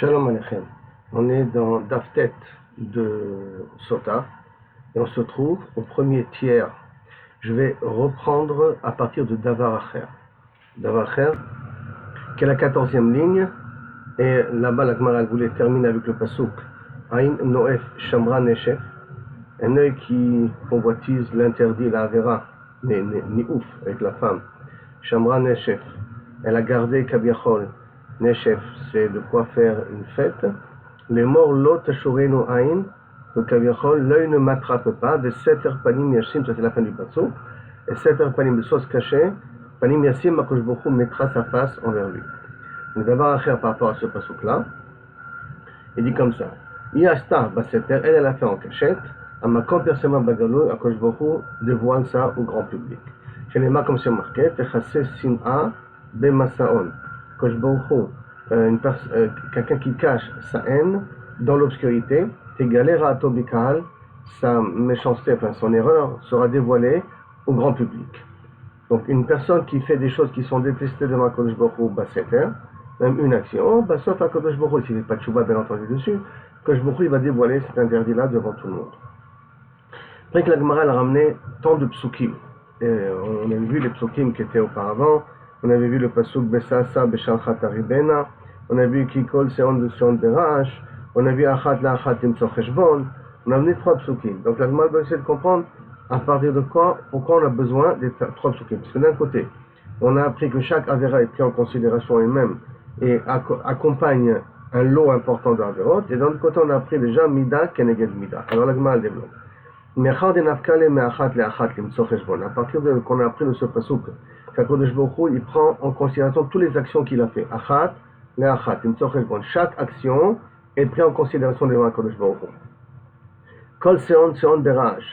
Shalom Aleichem. On est dans Daftet de Sota et on se trouve au premier tiers. Je vais reprendre à partir de Davar Acher. Davar Acher, qui est la 14e ligne, et là-bas la Gemara voulait terminer avec le pasuk Ain Noef Shamra Neshef, un œil qui convoitise l'interdit, la Avera, ni ouf, avec la femme. Shamra Neshef, elle a gardé Kabiachol. Neshef, c'est de quoi faire une fête. Les morts, l'autre Shoreno Ain, le Kaviachol, l'œil ne m'attrape pas. De 7 panim yashim, ça c'est la fin du pasuk. Et 7 panim de sauce cachée, panim yashim, Akosh Baruch Hu mettra sa face envers lui. Donc d'abord à faire par rapport à ce pasuk-là, il dit comme ça. Yasta baseter, elle a fait en cachette. Amakom persema bagalou, Akosh Baruch Hu dévoile ça au grand public. Chez les mains comme c'est marqué, Techase sim'a bemasaon. Quelqu'un qui cache sa haine dans l'obscurité, sa méchanceté, enfin son erreur sera dévoilée au grand public. Donc une personne qui fait des choses qui sont détestées devant Kodesh Baruch Hu, même une action, sauf à Kodesh Baruch Hu, s'il n'est pas de chouba bien entendu dessus, Kodesh Baruch Hu il va dévoiler cet interdit-là devant tout le monde. Après que la Gemara a ramené tant de psukim, on a vu les psukim qui étaient auparavant. On avait vu le pasuk Besasa Beshalchat Aribena, on a vu Kikol Seon de Seon Berash, on a vu Achat la Achat Imtso Cheshbon, on a amené 3 psukim. Donc la Gemara doit essayer de comprendre à partir de quoi, pourquoi on a besoin des 3 psukim. Parce que d'un côté, on a appris que chaque Avera est pris en considération elle-même et accompagne un lot important d'Averot, et d'un autre côté, on a appris déjà Mida Keneged Mida. Alors la Gemara développe. À partir de qu'on a appris de ce pasuk, qu'Akadosh Baruch Hu, il prend en considération toutes les actions qu'il a fait. Achat, le achat, chaque action est prise en considération devant Akadosh Baruch Hu. Kol seon seon berach.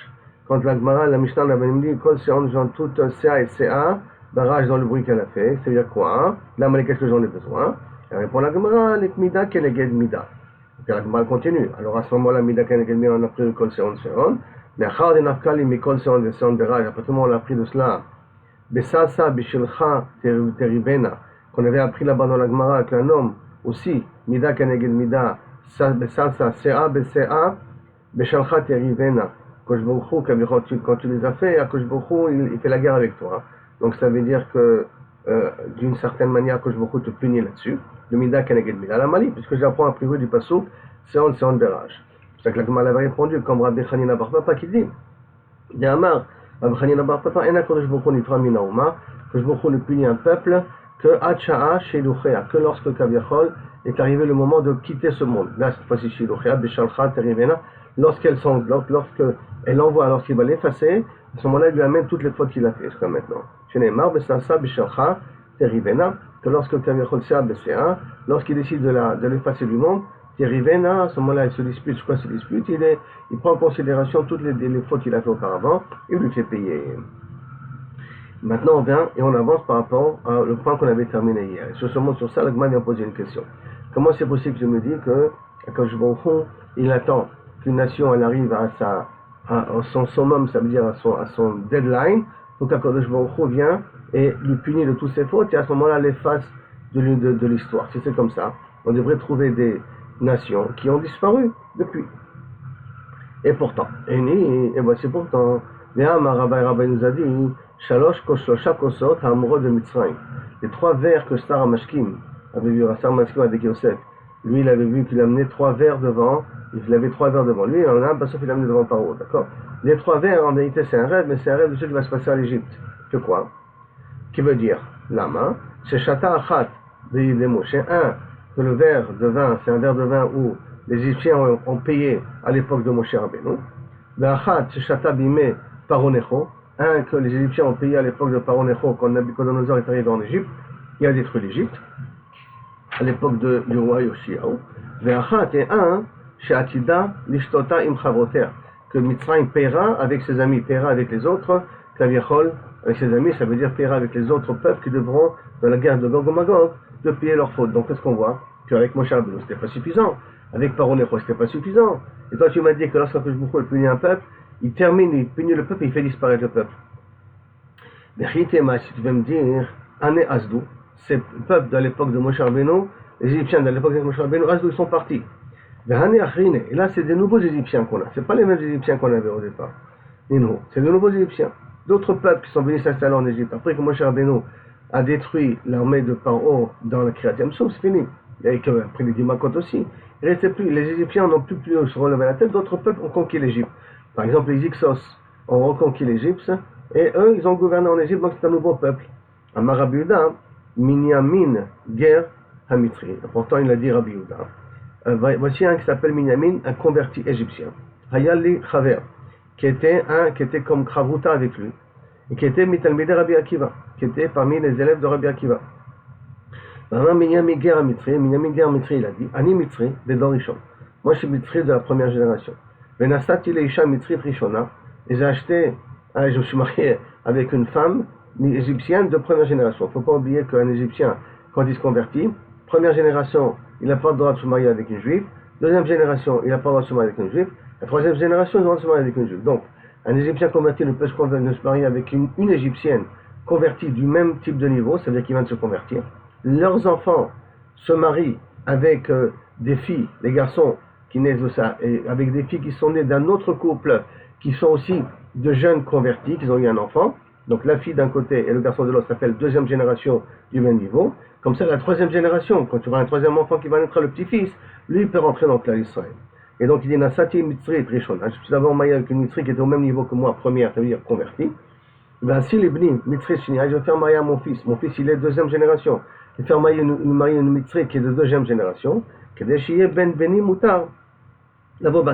Quand la Gemara, la Mishnah l'avait dit, Kol seon, genre tout CA et CA, berach dans le bruit qu'elle a fait, c'est-à-dire quoi? Là, mais qu'est-ce que j'en ai besoin? Elle répond la Gemara, les mida keneged mida. Donc la Gemara continue. Alors à ce moment-là, mida keneged mida, on a pris le Kol seon seon. Mais Achar de Nafkali, Mikol seon de seon berach. Après tout le monde, on a pris de cela. Besasa Bishilcha Teribena, qu'on avait appris là-bas dans la Gemara avec un homme aussi, Mida Keneged Mida, Besasa Sea Besea, Bishalcha Teribena. Kosh Baruch Hu, quand tu les as fait, Kosh Baruch Hu, il fait la guerre avec toi. Donc ça veut dire que d'une certaine manière, Kosh Baruch Hu te punit là-dessus, le Mida Keneged Mida. La Mali, puisque j'apprends a priori du pasuk, Seon Seon Berach. C'est ça que la Gemara avait répondu, comme Rabbi Chanina Bar Papa qui dit, Yamar. Rabbi Chanina Bar Papa, en Kodesh Baruch Hu nifra min haoma, Kodesh Baruch Hu ne punit un peuple que Hacha'a Shiluchea, que lorsque Kaviachol est arrivé le moment de quitter ce monde. Là, cette fois-ci, Shiluchea, Beshalcha Terivena, lorsqu'elle envoie, lorsqu'il va l'effacer, à ce moment-là, il lui amène toutes les fautes qu'il a fait, jusqu'à maintenant. Shenemar Besasa Beshalcha Terivena, que lorsque Kaviachol Sea Besea, lorsqu'il décide de l'effacer du monde, Terivena, à ce moment-là, il se dispute. Quoi se dispute? Il prend en considération toutes les fautes qu'il a fait auparavant et lui fait payer. Maintenant, on vient et on avance par rapport au point qu'on avait terminé hier. Et sur ça, le Gman vient poser une question. Comment c'est possible que je me dis que quand je vais au fond, il attend qu'une nation elle arrive à son summum, ça veut dire à son deadline, donc quand je vais vient et lui punit de toutes ses fautes et à ce moment-là l'efface de l'histoire. Si c'est comme ça, on devrait trouver des nations qui ont disparu depuis. Et pourtant, et voici pourtant, Rabbi nous a dit, Shalosh Koshosha Kosot Hamrod de Mitzrayim. Les 3 verres que Sarah Mashkim avait vu, Sarah Mashkim avec Yosef, lui il avait vu qu'il amenait 3 verres devant, il avait 3 verres devant lui, il en a un, sauf qu'il amenait devant Paro, d'accord? Les 3 verres, en vérité, c'est un rêve, mais c'est un rêve de ce qui va se passer à l'Égypte. Que quoi? Qui veut dire, Lama, c'est Shata Achat de Moshe, que le verre de vin, c'est un verre de vin où les Égyptiens ont payé à l'époque de Moshe Rabbeinu. Ve'achat shata bimei Paro Necho, que les Égyptiens ont payé à l'époque de Paro Necho quand Nabucodonosor est arrivé en Égypte, il a détruit l'Égypte, à l'époque du roi Yoshiaou. Ve'achat et she'atida lishtota im chavoter, que Mitzrayim paiera avec ses amis, paiera avec les autres, Kaviachol avec ses amis, ça veut dire paiera avec les autres peuples qui devront, dans la guerre de Gog et Magog, de payer leurs fautes. Donc qu'est-ce qu'on voit? Qu'avec Moshe Rabbeinu, c'était pas suffisant. Avec Paro Necho, c'était pas suffisant. Et toi, tu m'as dit que lorsqu'un peu punit un peuple, il punit le peuple et il fait disparaître le peuple. Mais si tu veux me dire, Ané Asdou, ces peuples de l'époque de Moshe Rabbeinu les Égyptiens de l'époque de Moshe Rabbeinu, où ils sont partis. Et là, c'est des nouveaux Égyptiens qu'on a. Ce pas les mêmes Égyptiens qu'on avait au départ. C'est de nouveaux Égyptiens. D'autres peuples qui sont venus s'installer en Égypte. Après que Moshe Rabbeinu a détruit l'armée de Paro dans la Kriyat Yam-Souf, c'est fini. Et après les Dimakot aussi. Il restait plus, les Égyptiens n'ont plus pu se relever la tête, d'autres peuples ont conquis l'Égypte. Par exemple, les Hyksos ont reconquis l'Égypte, et eux, ils ont gouverné en Égypte, donc c'est un nouveau peuple. Amar Rabbi Yehuda, Minyamin Ger Hamitri. Pourtant, il a dit Rabbi Yehuda. Voici un qui s'appelle Minyamin, un converti égyptien. Hayali Chaver, qui était comme Kravruta avec lui, et qui était Mitalmideh Rabbi Akiva, qui était parmi les élèves de Rabbi Akiva. Minyamin Ger Hamitri, il a dit, Ani Mitri, Bedor Rishon. Moi, je suis Mitri de la première génération. Venasati Leisha Mitri Rishona, et j'ai acheté, je me suis marié avec une femme égyptienne de première génération. Il ne faut pas oublier qu'un Égyptien, quand il se convertit, première génération, il n'a pas le droit de se marier avec une juive. Deuxième génération, il n'a pas le droit de se marier avec une juive. La troisième génération, il a le droit de se marier avec une juive. Donc, un Égyptien converti ne peut se marier avec une Égyptienne convertie du même type de niveau, c'est-à-dire qu'il vient de se convertir. Leurs enfants se marient avec des filles, des garçons qui naissent de ça, et avec des filles qui sont nées d'un autre couple, qui sont aussi de jeunes convertis, qui ont eu un enfant. Donc la fille d'un côté et le garçon de l'autre s'appelle deuxième génération du même niveau. Comme ça, la troisième génération, quand tu auras un troisième enfant qui va naître, le petit-fils, lui, il peut rentrer dans le clan d'Israël. Et donc il dit, Nasati Mitzri Trishona. Je suis d'abord marié avec une Mitzri qui était au même niveau que moi, première, ça veut dire convertie. Ben, si les Bni, Mitzri Shnia, je vais faire marier à mon fils. Mon fils, il est deuxième génération. Je vais faire marier une Mitzri qui est de deuxième génération. Qui est Ben Beni Moutar. D'abord,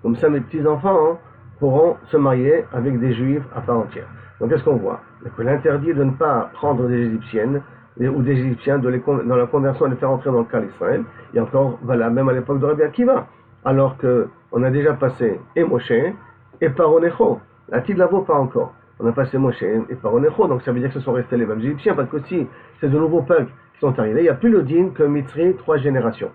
comme ça, mes petits-enfants pourront se marier avec des juifs à part entière. Donc, qu'est-ce qu'on voit? Que l'interdit de ne pas prendre des Égyptiennes ou des Égyptiens dans la conversion et les faire entrer dans le cas d'Israël. Et encore, voilà, même à l'époque de Rabbi Akiva. Alors qu'on a déjà passé et Moshe et Paronecho. La Tid Lavo, pas encore. On a passé Moshe et Paronecho, donc ça veut dire que ce sont restés les mêmes Égyptiens, parce que si c'est de nouveaux peuples qui sont arrivés, il n'y a plus le din que Mitzri, 3 générations.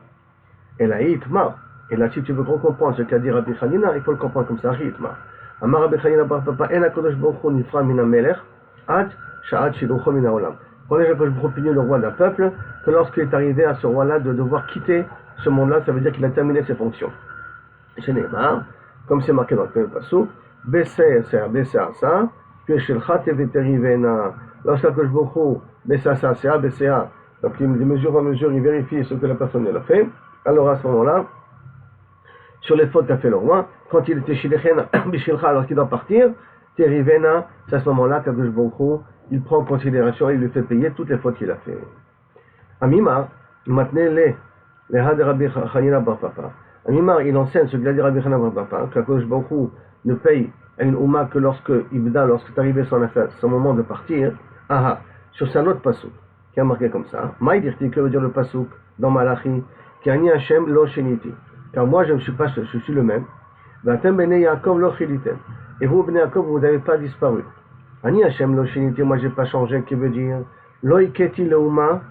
Et la Hitma. Et là, si tu veux comprendre ce qu'a dit Rabbi Chanina, il faut le comprendre comme ça, Hitma. Amar Rabbi Chanina bar papa, en HaKadosh Baruch Hu nifra min ha-melech, ad sha'ad shilucho min ha-olam. Quand les HaKadosh Baruch Hu punit le roi d'un peuple, que lorsqu'il est arrivé à ce roi-là de devoir quitter ce monde-là, ça veut dire qu'il a terminé ses fonctions. Chez Neymar, comme c'est marqué dans le premier passage, Bessé Asa, puis Shilcha Teveteri Vena, lorsqu'HaKadosh Baruch Hu Bessé Asa, donc de mesure en mesure, il vérifie ce que la personne a fait, alors à ce moment-là, sur les fautes qu'a fait le roi, quand il était Shilchen Bishilcha, alors qu'il doit partir, Terivena, c'est à ce moment-là qu'Akadosh Baruch Hu, il prend en considération et il lui fait payer toutes les fautes qu'il a fait. Amimar, maintenant les Had Rabbi Chanina bar papa. Amimar, il enseigne ce qu'il a dit Rabbi Chanina bar papa, qu'Akadosh Baruch Hu ne paye à une Ouma que lorsque c'est arrivé son moment de partir. Sur un autre pasuk, qui a marqué comme ça. Maïdirti, que veut dire le pasuk dans Malachi, Kani Hashem lo sheniti. Car moi je ne suis pas, je suis le même. Et vous, Bnei Yaakov, vous n'avez pas disparu. Ani Hashem lo shiniti, moi je n'ai pas changé, qui veut dire lo iketi leuma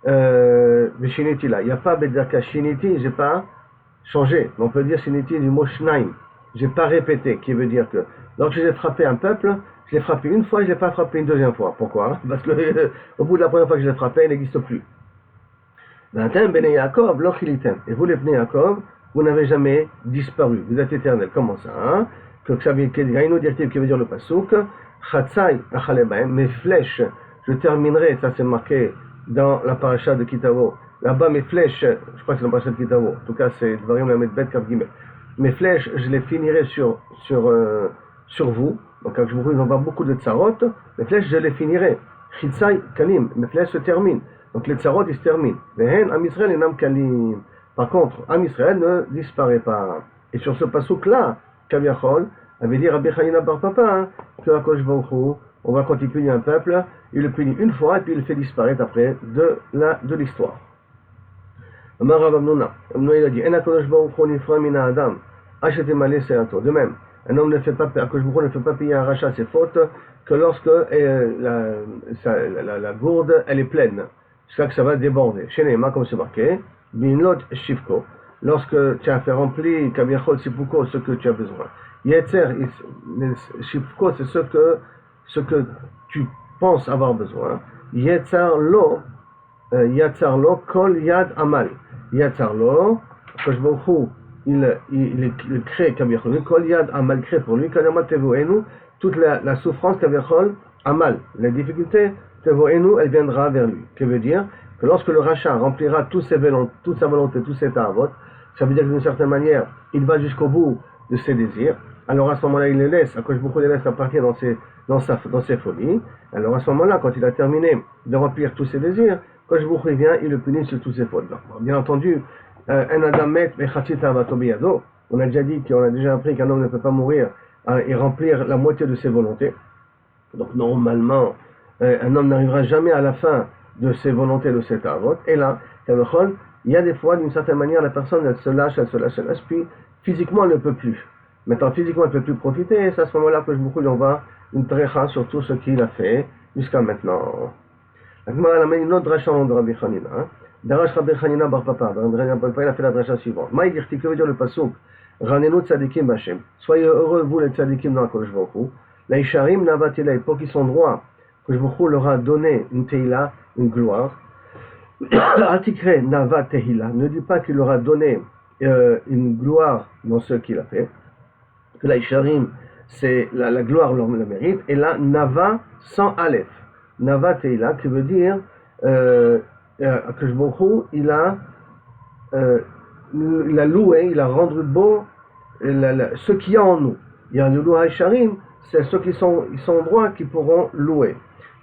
shiniti là. Il n'y a pas bedaka shiniti, je n'ai pas changé. On peut dire shiniti du mot shnaim. Je n'ai pas répété, qui veut dire que lorsque j'ai frappé un peuple, je l'ai frappé une fois, je ne l'ai pas frappé une deuxième fois. Pourquoi? Parce que au bout de la première fois que je l'ai frappé, il n'existe plus. Et vous les Bnei Yaakov, vous n'avez jamais disparu, vous êtes éternel. Comment ça? Que ça veut dire, qui veut dire le pasuk, mes flèches, je terminerai, ça c'est marqué dans la paracha de Kitavo. Là-bas, mes flèches, je crois que c'est dans la paracha de Kitavo, en tout cas c'est Dvarim Lamed Bet Kav Gimel. Mes flèches, je les finirai sur vous. Donc quand je vous en beaucoup de tsarot, mes flèches, je les finirai. Chitzai Kalim, mes flèches se terminent. Donc les tsarot, ils se terminent. Am Israël et Nam Kalim. Par contre, Am Israël ne disparaît pas. Et sur ce pasuk-là, Kaviachol avait dit Rabbi Chanina bar papa, que Akadosh Baruch Hu, quand il punit un peuple, il le punit une fois et puis il le fait disparaître après de l'histoire. Amar Rav Amnona, il a dit En Akadosh Baruch Hu nifra min ha-adam, acheté malé se'ato. De même, un homme ne fait pas, Akadosh Baruch Hu ne fait pas payer un rachat ses fautes que lorsque la gourde elle est pleine, jusqu'à que ça va déborder. Chez Neema, comme c'est marqué, Binlot Shivko, lorsque tu as fait remplir Kaviachol Sipuko, ce que tu as besoin. Yetzer Shivko, c'est ce que tu penses avoir besoin. Yetzer Lo, Yatzarlo kol yad amal. Yatzarlo, Akadosh Baruch Hu, il crée Kaviachol, kol yad amal crée pour lui, Kadama tevoenu, toute la souffrance Kaviachol, amal, les difficultés, tevoenu, elle viendra vers lui. Que veut dire que lorsque le rachat remplira toute sa volonté, tous ses ta'avot, ça veut dire que d'une certaine manière, il va jusqu'au bout de ses désirs. Alors à ce moment-là, il les laisse, Akadosh Baruch Hu les laisse partir dans ses folies. Alors à ce moment-là, quand il a terminé de remplir tous ses désirs, quand je vous reviens, il le punit sur tous ses fautes. Bien entendu, un adam met on a déjà dit qu'on a déjà appris qu'un homme ne peut pas mourir et remplir la moitié de ses volontés. Donc normalement, un homme n'arrivera jamais à la fin de ses volontés, de ses ta'avot. Et là, il y a des fois, d'une certaine manière, la personne elle se lâche, puis physiquement elle ne peut plus. Maintenant, physiquement elle ne peut plus profiter, et c'est à ce moment-là que je vous envoie une trécha sur tout ce qu'il a fait jusqu'à maintenant. La Gemara amène une autre dracha de Rabbi Hanina. Darash Rabbi Hanina bar Papa. Rabbi Papa, il a fait la dracha suivante. Maïdirti, que veut dire le pasuk? Ranenu tzadikim b'Hashem. Soyez heureux, vous les tzadikim dans la Kodesh Baruch Hu. La Isharim navatilei, pour qu'ils sont droits, que Baruch Hu leur a donné une teila, une gloire. Atikre nava tehila. Ne dis pas qu'il leur a donné une gloire dans ce qu'il a fait. Que la Isharim, c'est la gloire, le mérite. Et là, nava sans aleph. Nava Teila, qui veut dire que il a loué, il a rendu beau ce qu'il y a en nous. Il y a le loué Sharim, c'est ceux qui sont droits qui pourront louer.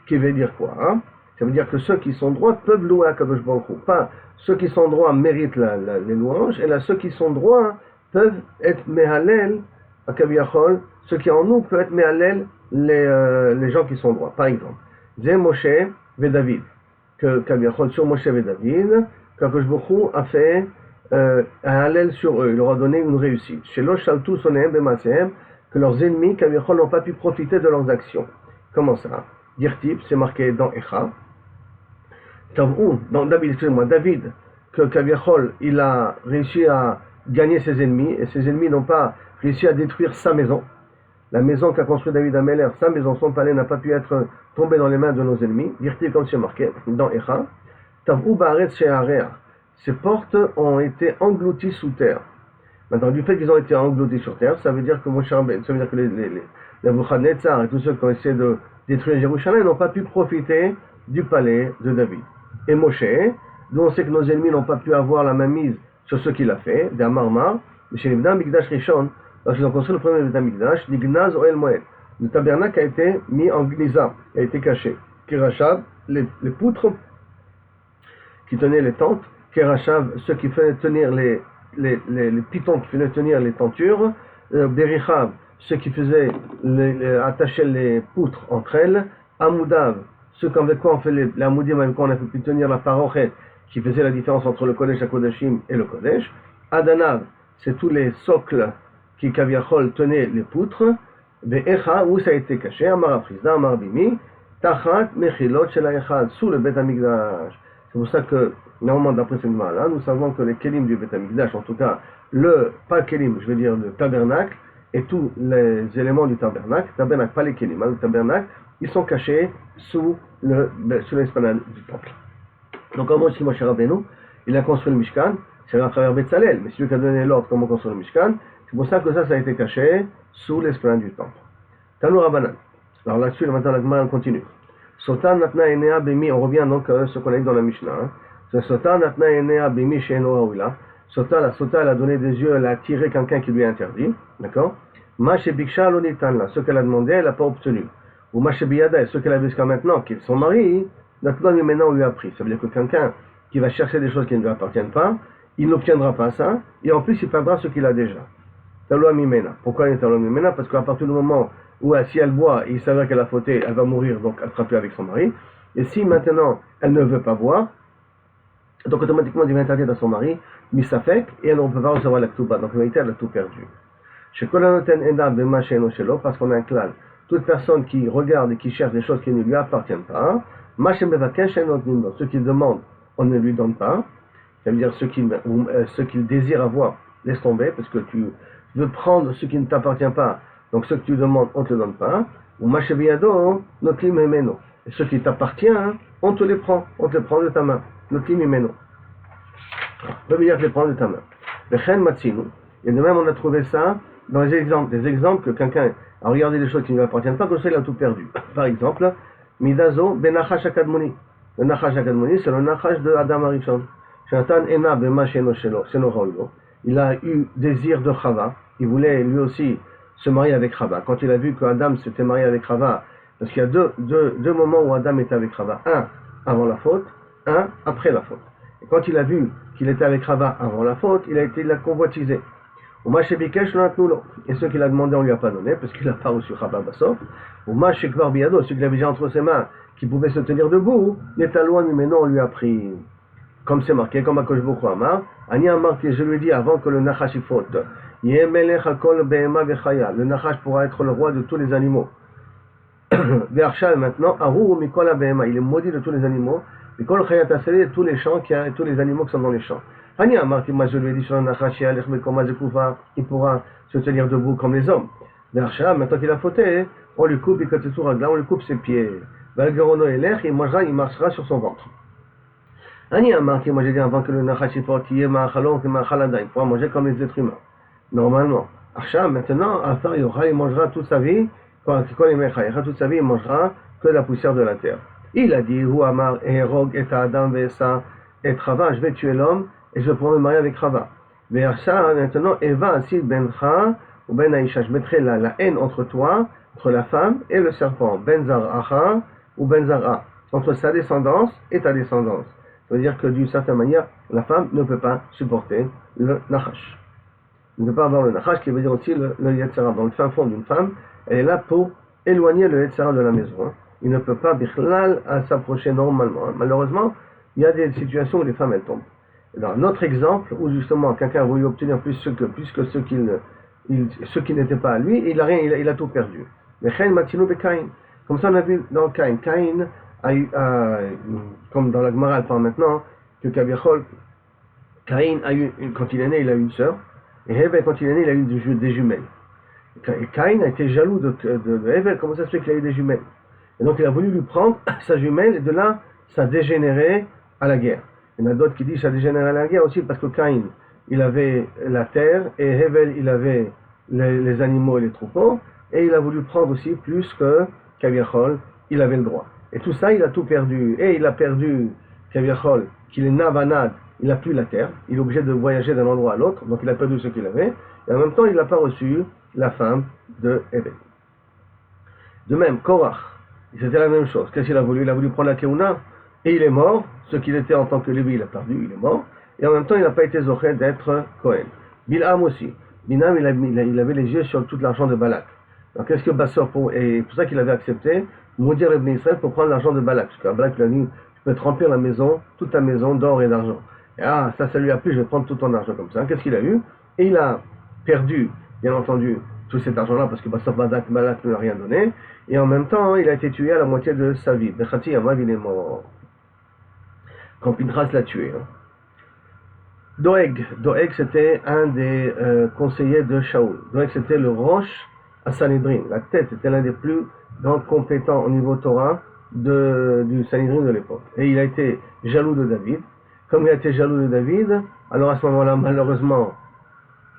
Qui veut dire quoi hein? Ça veut dire que ceux qui sont droits peuvent louer à Kadosh Baruch Hu. Pas ceux qui sont droits méritent les louanges, et là ceux qui sont droits peuvent être mehalel à Kaviachol, ceux qui en nous peuvent être mehalel les gens qui sont droits. Par exemple. Zé Moshe et David, que Kaviachol sur Moshe et David, qu'Akadosh Baruch Hu a fait un hallel sur eux, il leur a donné une réussite. Chez Lo Shaltu Sonehem Bemasehem, que leurs ennemis, Kaviachol, n'ont pas pu profiter de leurs actions. Comment ça? Dirtip, c'est marqué dans Echa. Dans David, excusez-moi, David, que Kaviachol, il a réussi à gagner ses ennemis, et ses ennemis n'ont pas réussi à détruire sa maison. La maison qu'a construite David Ameler, sa maison, son palais, n'a pas pu être tombé dans les mains de nos ennemis. Dirti comme c'est marqué dans Echa. Tavou Baaretz She'area. Ces portes ont été englouties sous terre. Maintenant, du fait qu'ils ont été engloutis sur terre, ça veut dire que ça veut dire que les Nebuchadnezzar et tous ceux qui ont essayé de détruire Jérusalem n'ont pas pu profiter du palais de David. Et Moshe, d'où on sait que nos ennemis n'ont pas pu avoir la main mise sur ce qu'il a fait, d'Amarmar, chez Nivda Mikdash Rishon, lorsqu'ils ont construit le premier Beth Amikdash, l'Ignaz Oel Moed. Le tabernacle a été mis en gnisa, a été caché. Kirachab, les poutres qui tenaient les tentes, Kirachab, ceux qui faisaient tenir les pitons qui faisaient tenir les tentures, Berichav, ceux qui faisaient attacher les poutres entre elles, Amoudav, ceux avec quoi on fait les Amoudim, avec quoi on a pu tenir la parochet, qui faisait la différence entre le Kodesh HaKodashim et le Kodesh, Adanav, c'est tous les socles qui Kaviachol tenait les poutres, Be'echa, où ça a été caché, Amar Afrizda, Amar Bimi, Tachat, Mechilot, Shel Echad, sous le Beth Amikdash. C'est pour ça que, normalement, d'après cette là nous savons que les Kelim du Beth Amikdash, en tout cas, pas Kelim, je veux dire le tabernacle, et tous les éléments du tabernacle, pas les Kelim, le tabernacle, ils sont cachés sous l'esplanade du temple. Donc, en mode Moshe Rabbeinu, il a construit le Mishkan, c'est à travers Betzalel, mais c'est lui qui a donné l'ordre comment construire le Mishkan. C'est pour ça que ça a été caché sous l'esplanade du temple. Tanou Rabbanan. Alors là-dessus, maintenant la Gemara continue. Sotan natna enea bimi, on revient donc à ce qu'on a dit dans la Mishnah. Hein. Sotan natna enea bimi she'eno ha'ula. La Sota, elle a donné des yeux, elle a attiré quelqu'un qui lui a interdit. D'accord? Ma shebiksha lo nitan la. Ce qu'elle a demandé, elle n'a pas obtenu. Ou ma shebiyada, ce qu'elle a vu jusqu'à maintenant, qui est son mari, maintenant on lui a pris. Ça veut dire que quelqu'un qui va chercher des choses qui ne lui appartiennent pas, il n'obtiendra pas ça, et en plus il perdra ce qu'il a déjà. Taloua Mimena. Pourquoi il est Taloua Mimena? Parce qu'à partir du moment où si elle boit et il s'avère qu'elle a fauté, elle va mourir, donc elle ne sera plus avec son mari. Et si maintenant elle ne veut pas boire, donc automatiquement elle devient interdite à son mari, misafek, et elle ne peut pas recevoir la ktuba. Donc en réalité elle a tout perdu. Parce qu'on a un klal. Toute personne qui regarde et qui cherche des choses qui ne lui appartiennent pas, ceux qui demandent, on ne lui donne pas. Ça veut dire ceux qu'il désire avoir, laisse tomber, parce que tu veux prendre ce qui ne t'appartient pas, donc ce que tu demandes, on ne te le donne pas. Ou machebiyado, notlim emeno. Et ce qui t'appartient, on te les prend de ta main. Notim mimeno. Ça veut dire te les prend de ta main. Vechen matzinu. Et de même, on a trouvé ça dans les exemples. Des exemples que quelqu'un a regardé des choses qui ne lui appartiennent pas, comme ça il a tout perdu. Par exemple, Midazo ben Nachash Akadmoni. Le Nachash Akadmoni, c'est le Nachash de Adam Arishon. Shatan Ena Bema Sheno Raoilo. Il a eu désir de Chava. Il voulait lui aussi se marier avec Chava. Quand il a vu qu'Adam s'était marié avec Chava, parce qu'il y a deux moments où Adam était avec Chava. Un avant la faute, un après la faute. Et quand il a vu qu'il était avec Chava avant la faute, il l'a convoitisé. Et ceux qu'il a demandé, on ne lui a pas donné, parce qu'il n'a pas reçu Chava Bassof. Ceux qu'il avait déjà entre ses mains, qui pouvaient se tenir debout, il est à loin, mais non, on lui a pris. Comme c'est marqué, comme Akadosh Baruch Hu Amar, Ani Amar, je lui ai dit avant que le Nachash y faute, le Nachash pourra être le roi de tous les animaux. Vershal maintenant, Arou Mikola Behema, il est maudit de tous les animaux, Mikol Chayat Asali, de tous les champs, tous les animaux qui sont dans les champs. Ani Amar, moi je lui ai dit sur le Nachash, il pourra se tenir debout comme les hommes. Vershal, maintenant qu'il a fauté, on lui coupe, on lui coupe ses pieds. Valgarono Elech, il marchera sur son ventre. Ani Amar, moi j'ai dit avant que le Nachash y faute, il pourra manger comme les êtres humains. Normalement. Archa, maintenant, il mangera toute sa vie, toute sa vie, il mangera que la poussière de la terre. Il a dit, Hu Amar, Erog, et Adam, Vesa, et Chava, je vais tuer l'homme, et je vais pouvoir me marier avec Chava. Mais Archa, maintenant, Eva, Asid, Bencha, ou Ben Aisha, je mettrai la haine entre toi, entre la femme et le serpent, Ben Zaracha, ou Ben Zara, entre sa descendance et ta descendance. Ça veut dire que d'une certaine manière, la femme ne peut pas supporter le Nachash. Il ne peut pas avoir le Nachash, qui veut dire aussi le Yetzara. Dans le fin fond d'une femme, elle est là pour éloigner le Yetzara de la maison. Il ne peut pas, bichlal, s'approcher normalement. Malheureusement, il y a des situations où les femmes, elles tombent. Et dans notre exemple, où justement, quelqu'un a voulu obtenir plus que ceux qui n'étaient pas à lui, il a tout perdu. Mais Chen Matinu Bekain. Comme ça, on a vu dans Cain. Cain a eu, comme dans la Gemara, elle parle maintenant, que Kaviachol, Cain a eu, quand il est né, il a eu une sœur. Et Hevel, quand il est né, il a eu des jumelles. Et Caïn a été jaloux de Hevel, comment ça se fait qu'il a eu des jumelles? Et donc il a voulu lui prendre sa jumelle, et de là, ça a dégénéré à la guerre. Il y en a d'autres qui disent que ça a dégénéré à la guerre aussi, parce que Caïn, il avait la terre, et Hevel, il avait les animaux et les troupeaux, et il a voulu prendre aussi plus que Kaviachol, il avait le droit. Et tout ça, il a tout perdu. Et il a perdu Kaviachol, qu'il est navanad, il n'a plus la terre, il est obligé de voyager d'un endroit à l'autre, donc il a perdu ce qu'il avait, et en même temps il n'a pas reçu la femme de Hevel. De même, Korach, c'était la même chose. Qu'est-ce qu'il a voulu? Il a voulu prendre la Keuna, et il est mort, ce qu'il était en tant que Lévi, il a perdu, il est mort, et en même temps il n'a pas été zoché d'être Kohen. Bilham aussi. Bilham, il avait les yeux sur tout l'argent de Balak. Donc qu'est-ce que Bassor, et pour ça qu'il avait accepté, maudire Ibn Israël pour prendre l'argent de Balak, parce que Balak lui a dit, tu peux te remplir la maison, toute ta maison d'or et d'argent. Et ça lui a plu, je vais prendre tout ton argent comme ça. Qu'est-ce qu'il a eu? Et il a perdu, bien entendu, tout cet argent-là, parce que Bassor Balak ne lui a rien donné. Et en même temps, il a été tué à la moitié de sa vie. Bechati Amav, il est mort. Quand Pinchas l'a tué. Doeg, c'était un des conseillers de Shaoul. Doeg, c'était le roche à Sanhedrin. La tête, c'était l'un des plus grands compétents au niveau Torah du Sanhedrin de l'époque. Et il a été jaloux de David. Comme il a été jaloux de David, alors à ce moment-là, malheureusement,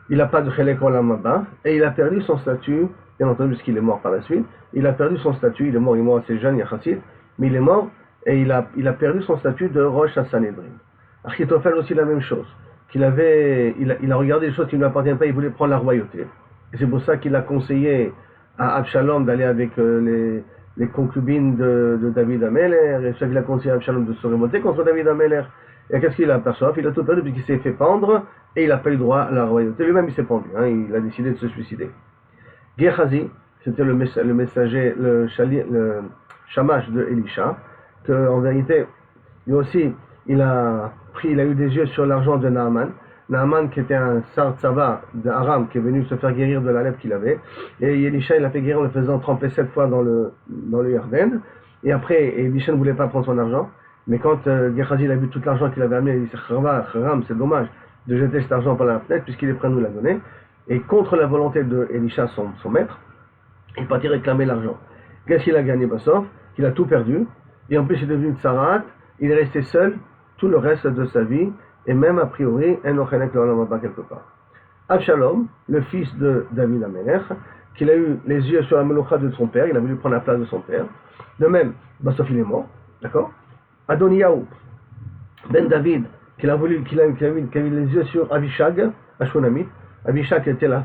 il n'a pas de Chelek Olam Haba, et il a perdu son statut, bien entendu, parce qu'il est mort par la suite. Il a perdu son statut, il est mort assez jeune, Yachassid, mais il est mort, et il a perdu son statut de Rosh Sanhedrin. Achitophel aussi la même chose, il a regardé les choses qui ne lui appartiennent pas, il voulait prendre la royauté. Et c'est pour ça qu'il a conseillé à Absalom d'aller avec les concubines de David Ameler, et c'est ça qu'il a conseillé à Absalom de se remonter contre David Ameler. Et qu'est-ce qu'il a perçu? Il a tout perdu puisqu'il s'est fait pendre et il n'a pas eu droit à la royauté. Lui-même il s'est pendu, il a décidé de se suicider. Gehazi, c'était le messager, le shamash de Elisha, qu'en vérité, lui aussi, il a eu des yeux sur l'argent de Naaman. Naaman qui était un Sar-Tsava d'Aram qui est venu se faire guérir de la lèpre qu'il avait. Et Elisha il l'a fait guérir en le faisant tremper 7 fois dans le Yarden. Et après, Elisha ne voulait pas prendre son argent. Mais quand Gehazi a vu tout l'argent qu'il avait amené, il dit c'est dommage de jeter cet argent par la fenêtre puisqu'il est prêt à nous la donner. Et contre la volonté de Elisha, son maître, il partit réclamer l'argent. Qu'est-ce qu'il a gagné, Bassov? Il a tout perdu. et en plus il est devenu tsarat, il est resté seul tout le reste de sa vie, et même a priori, un ochenek le olam haba quelque part. Absalom, le fils de David Amelech, qu'il a eu les yeux sur la meloucha de son père, il a voulu prendre la place de son père. De même, Bassof il est mort, d'accord. Adoniyahu, ben David, qu'il a eu les yeux sur Avishag, Ashunamit. Avishag était la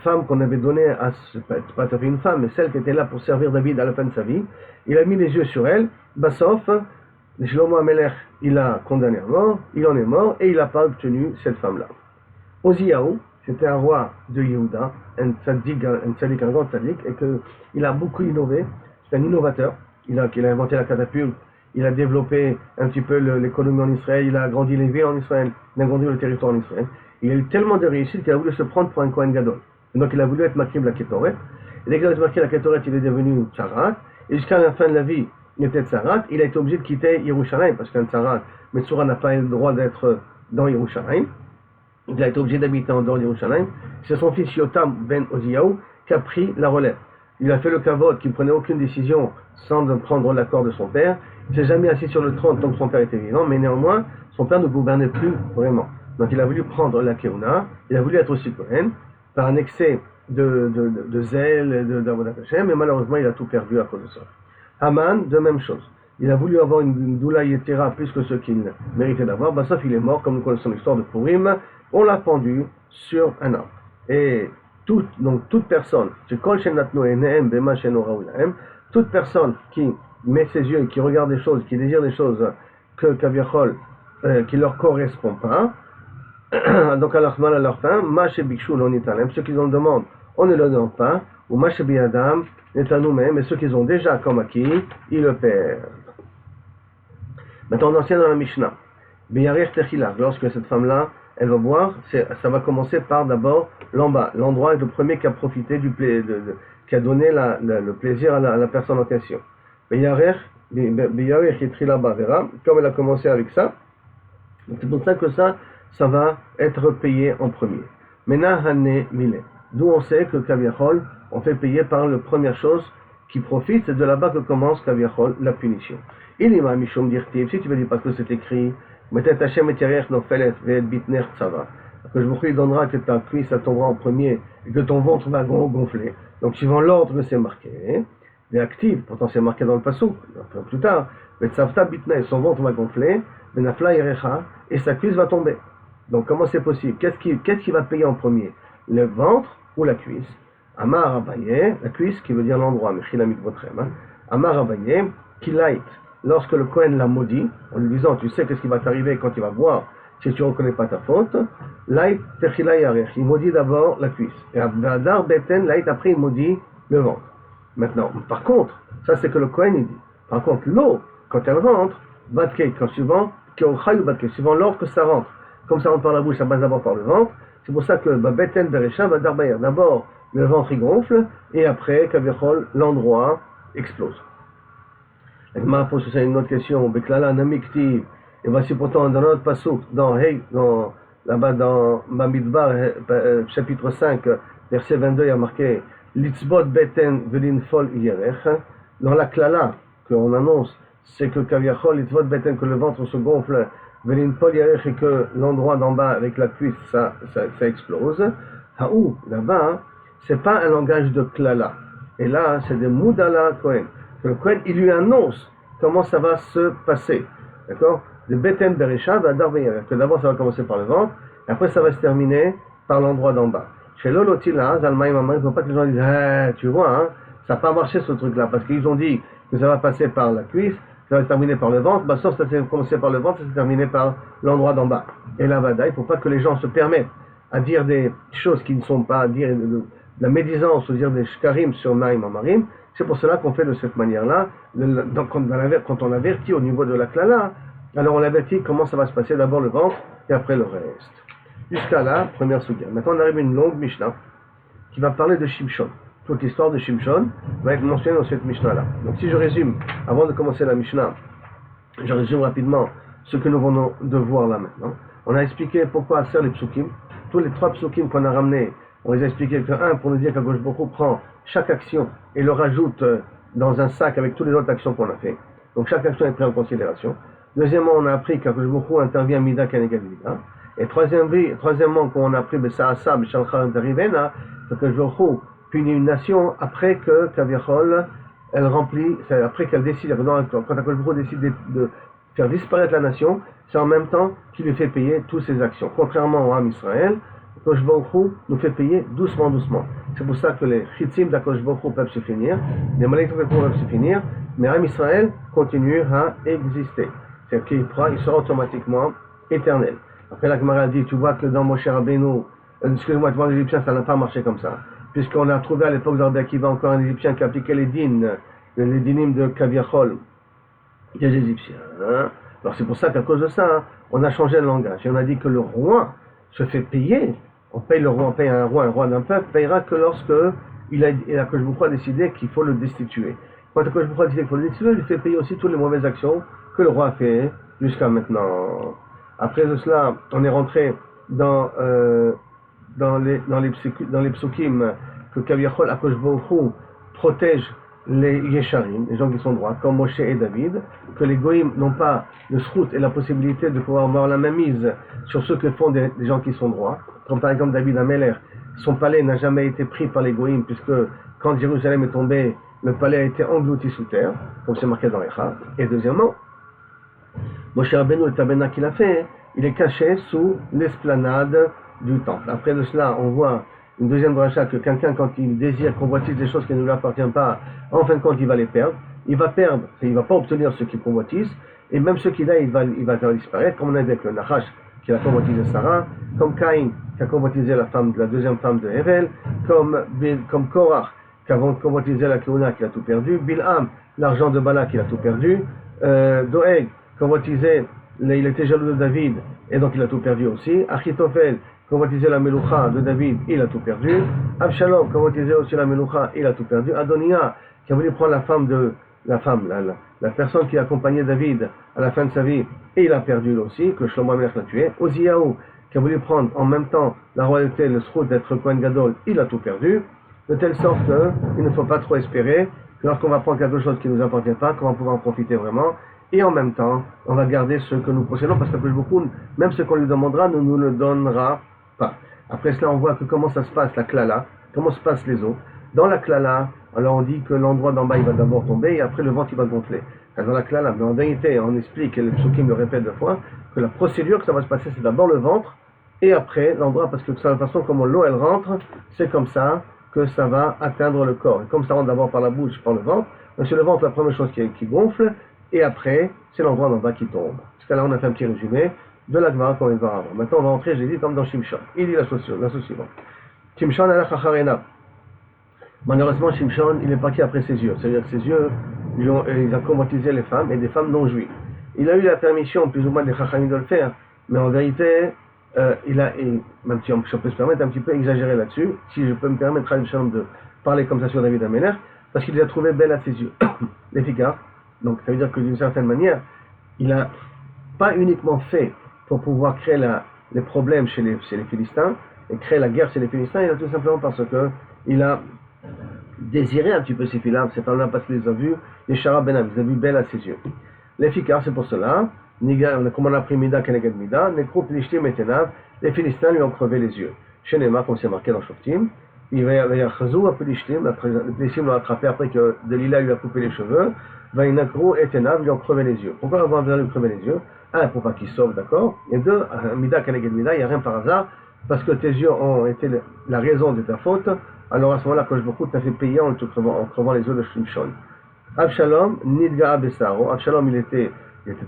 femme qu'on avait donnée à, pas tout à fait une femme, mais celle qui était là pour servir David à la fin de sa vie. Il a mis les yeux sur elle. Bassof, Shlomo Amelech, il a condamné à mort, il en est mort, et il n'a pas obtenu cette femme-là. Oziyahu, c'était un roi de Yehuda, un grand tzaddik, et qu'il a beaucoup innové. C'est un innovateur. Il a inventé la catapulte, il a développé un petit peu l'économie en Israël, il a agrandi les villes en Israël, il a agrandi le territoire en Israël. Il a eu tellement de réussite qu'il a voulu se prendre pour un Kohen Gadol. Et donc il a voulu être Makib la Ketoret. Et dès qu'il a été marqué la Ketoret, il est devenu Tsarat. Et jusqu'à la fin de la vie, il était Tsarat. Il a été obligé de quitter Yerushalayim, parce qu'un Tsarat, Metsura n'a pas le droit d'être dans Yerushalayim. Il a été obligé d'habiter en dehors d'Yerushalayim. C'est son fils Yotam ben Oziyahu qui a pris la relève. Il a fait le kavod, qui ne prenait aucune décision sans prendre l'accord de son père. Il ne s'est jamais assis sur le trône tant que son père était vivant, mais néanmoins, son père ne gouvernait plus vraiment. Donc il a voulu prendre la Keuna, il a voulu être aussi Kohen, par un excès de zèle et d'Avodat Hashem, mais malheureusement il a tout perdu à cause de ça. Haman, de même chose. Il a voulu avoir une doula yetera plus que ce qu'il méritait d'avoir. Bassof, il est mort, comme nous connaissons l'histoire de Purim. On l'a pendu sur un arbre. Et toute personne, toute personne qui met ses yeux, qui regarde des choses, qui désire des choses que Kaviachol, qui leur correspond pas, donc à leur mal à leur fin, ceux qui en demandent, on ne le donne pas, ou Mashebiyadam, est à nous-mêmes, et ceux qui ont déjà comme acquis, ils le perdent. Maintenant on enseigne dans la Mishnah. Lorsque cette femme-là, elle va boire, ça va commencer par d'abord l'en-bas, l'endroit le premier qui a profité qui a donné le plaisir à la personne en question. Comme elle a commencé avec ça, c'est pour ça que ça va être payé en premier. D'où on sait que Kaviachol, on fait payer par la première chose qui profite, c'est de là-bas que commence Kaviachol, la punition. Il y a Mishom Dirtiv, si tu veux dire parce que c'est écrit, que je vous donnera que ta cuisse ça tombera en premier et que ton ventre va gonfler. Donc suivant l'ordre que c'est marqué, et active, pourtant c'est marqué dans le passou, un peu plus tard, son ventre va gonfler, et sa cuisse va tomber. Donc comment c'est possible? Qu'est-ce qui va payer en premier? Le ventre ou la cuisse? Amar Abaye, la cuisse qui veut dire l'endroit, Amar Abaye, Kilait. Lorsque le Kohen l'a maudit, en lui disant, tu sais qu'est-ce qui va t'arriver quand il va boire, si tu ne reconnais pas ta faute, Laït Techila Yarech, il maudit d'abord la cuisse. Et Adar Beten, Laït après il maudit le ventre. Maintenant, par contre, ça c'est que le Kohen il dit. Par contre, l'eau, quand elle rentre, Batkei, suivant l'ordre que ça rentre. Comme ça rentre par la bouche, ça passe d'abord par le ventre. C'est pour ça que Beten Berecha va d'Arbayer. D'abord, le ventre il gonfle, et après, Kaviachol, l'endroit explose. L'Agmara pose ça une autre question. Beklala namikti. Et voici pourtant dans notre pasuk, là-bas dans Bamidbar, chapitre 5, verset 22, il y a marqué Litzbot beten velin fol yerech. Dans la klala qu'on annonce, c'est que Kaviachol, Litzbot beten, que le ventre se gonfle, velin fol yerech, et que l'endroit d'en bas avec la cuisse, ça explose. Haou, là-bas, c'est pas un langage de klala. Et là, c'est des moudala Kohen. Le Kohen, il lui annonce comment ça va se passer. D'accord? De Beten Berecha va d'Arbeyer. Que d'abord, ça va commencer par le ventre, et après, ça va se terminer par l'endroit d'en bas. Chez Lolotila, Zalmaïm Amar, il ne faut pas que les gens disent, tu vois, hein, ça n'a pas marché ce truc-là, parce qu'ils ont dit que ça va passer par la cuisse, ça va se terminer par le ventre, bah, sauf que ça va commencer par le ventre, ça va se terminer par l'endroit d'en bas. Et là, il ne faut pas que les gens se permettent à dire des choses qui ne sont pas, à dire de la médisance, ou dire des shkarim sur Maïm Amarim. C'est pour cela qu'on fait de cette manière-là. Quand on avertit au niveau de la klala, alors on avertit comment ça va se passer, d'abord le ventre et après le reste. Jusqu'à là, première sugia. Maintenant on arrive à une longue Mishnah qui va parler de Shimshon. Toute l'histoire de Shimshon va être mentionnée dans cette Mishnah-là. Donc si je résume, avant de commencer la Mishnah, je résume rapidement ce que nous venons de voir là maintenant. On a expliqué pourquoi sert les psukim. Tous les 3 psukim qu'on a ramenés, on les a expliqué que pour nous dire qu'Akadosh Baruch Hu prend chaque action et le rajoute dans un sac avec toutes les autres actions qu'on a fait. Donc chaque action est prise en considération. Deuxièmement, on a appris qu'Akadosh Baruch Hu intervient Mida Keneged Mida. Et troisièmement, quand on a appris B'Saasa B'Shalcha Darivena, qu'Akadosh Baruch Hu punit une nation après que Kaviachol, elle remplit, après qu'elle décide, quand Akadosh Baruch Hu décide de faire disparaître la nation, c'est en même temps qu'il lui fait payer toutes ses actions. Contrairement au Ham Israël, Akadosh Baruch Hu nous fait payer doucement, doucement. C'est pour ça que les chitzim d'Akadosh Baruch Hu peuvent se finir, les malédictions peuvent se finir, mais Ham Israël continue à exister. C'est-à-dire qu'il sera automatiquement éternel. Après la Gemara dit, tu vois que dans Moshe Rabbeinu, excusez-moi, devant les Égyptiens, ça n'a pas marché comme ça. Puisqu'on a trouvé à l'époque de Rabbi Akiva encore un Égyptien qui appliquait les dinim de Kaviachol des Égyptiens. Hein? Alors c'est pour ça qu'à cause de ça, on a changé le langage. Et on a dit que le roi se fait payer. On paye le roi, on paye un roi d'un peuple, payera que lorsque Akadosh Baruch Hu a décidé qu'il faut le destituer. Quand Akadosh Baruch Hu a décidé qu'il faut le destituer, il fait payer aussi toutes les mauvaises actions que le roi a fait jusqu'à maintenant. Après de cela, on est rentré dans les psukim que Kaviachol Akadosh Baruch Hu protège les Yesharim, les gens qui sont droits, comme Moshe et David, que les Goïms n'ont pas le srout et la possibilité de pouvoir avoir la même mise sur ce que font des gens qui sont droits, comme par exemple David Améler. Son palais n'a jamais été pris par les Goïms, puisque quand Jérusalem est tombé, le palais a été englouti sous terre, comme c'est marqué dans Echa. Et deuxièmement, Moshe Rabbeinu, le tabernacle qu'il a fait, il est caché sous l'esplanade du temple. Après de cela, on voit une deuxième dracha que quelqu'un, quand il désire convoitise des choses qui ne lui appartiennent pas, en fin de compte, il va les perdre. Il va perdre, il ne va pas obtenir ce qu'il convoitise, et même ce qu'il a, il va disparaître, comme on a dit avec le Nachash, qui a convoitisé Sarah, comme Caïn, qui a convoitisé la deuxième femme de Hevel, comme Korach, qui a convoitisé la Keuna, qui a tout perdu, Bilham, l'argent de Bala, qui a tout perdu, Doeg, convoitisé, il était jaloux de David, et donc il a tout perdu aussi, Achitophel, convoitisé la Meloucha de David, il a tout perdu. Absalom, convoitisé aussi la Meloucha, il a tout perdu. Adonia, qui a voulu prendre la personne qui accompagnait David à la fin de sa vie, et il a perdu aussi, que Shlomo Amelech l'a tué. Oziyahu, qui a voulu prendre en même temps la royauté, le srout d'être Kohen Gadol, il a tout perdu. De telle sorte qu'il ne faut pas trop espérer que lorsqu'on va prendre quelque chose qui ne nous appartient pas, qu'on va pouvoir en profiter vraiment. Et en même temps, on va garder ce que nous possédons, parce que beaucoup, même ce qu'on lui demandera, ne nous le donnera pas. Après cela, on voit que comment ça se passe, la klala, comment se passent les eaux. Dans la klala, alors on dit que l'endroit d'en bas, il va d'abord tomber, et après le ventre, il va gonfler. Dans la klala, mais en vérité, on explique, et le psukim le répète deux fois, que la procédure que ça va se passer, c'est d'abord le ventre, et après l'endroit, parce que de toute façon, comment l'eau, elle rentre, c'est comme ça que ça va atteindre le corps. Et comme ça rentre d'abord par la bouche, par le ventre, c'est le ventre la première chose qui gonfle, et après, c'est l'endroit d'en bas qui tombe. Jusqu'à là, on a fait un petit résumé de la Gemara qu'on va voir avant. Maintenant, on va entrer, j'ai dit, comme dans Shimshon. Il dit la chose suivante. Shimshon ala chacharena. Malheureusement, Shimshon, il est parti après ses yeux. C'est-à-dire que ses yeux, ils ont convoitisé les femmes, et des femmes non juives. Il a eu la permission, plus ou moins, des chachamim de le faire, mais en vérité, même si on peut se permettre un petit peu exagérer là-dessus, si je peux me permettre à Shimshon de parler comme ça sur David Améler, parce qu'il les a trouvées belles à ses yeux. L'efficace. Donc, ça veut dire que d'une certaine manière, il n'a pas uniquement fait pour pouvoir créer les problèmes chez les Philistins et créer la guerre chez les Philistins, il a tout simplement parce qu'il a désiré un petit peu ces filles-là, parce qu'il les a vus, les Shara Ben, il les a vus belles à ses yeux. L'efficace, c'est pour cela, comme on a pris Mida Keneged Mida, Nekro Plishtim et Tenav, les Philistins lui ont crevé les yeux. Chez Nema, comme c'est marqué dans Shoftim, il va y avoir Chazou à Plishtim, les Plishtim l'ont attrapé après que Delilah lui a coupé les cheveux, Vainakro et Tenav lui ont crevé les yeux. Pourquoi avoir besoin de lui crever les yeux? Un, pour pas qu'il sauve, d'accord. Et deux, Mida Keneged Mida, il n'y a rien par hasard, parce que tes yeux ont été la raison de ta faute. Alors à ce moment-là, quand je beaucoup t'a fait payer en crevant les yeux de Shimshon. Absalom, Nidga Bessaro. Absalom, il était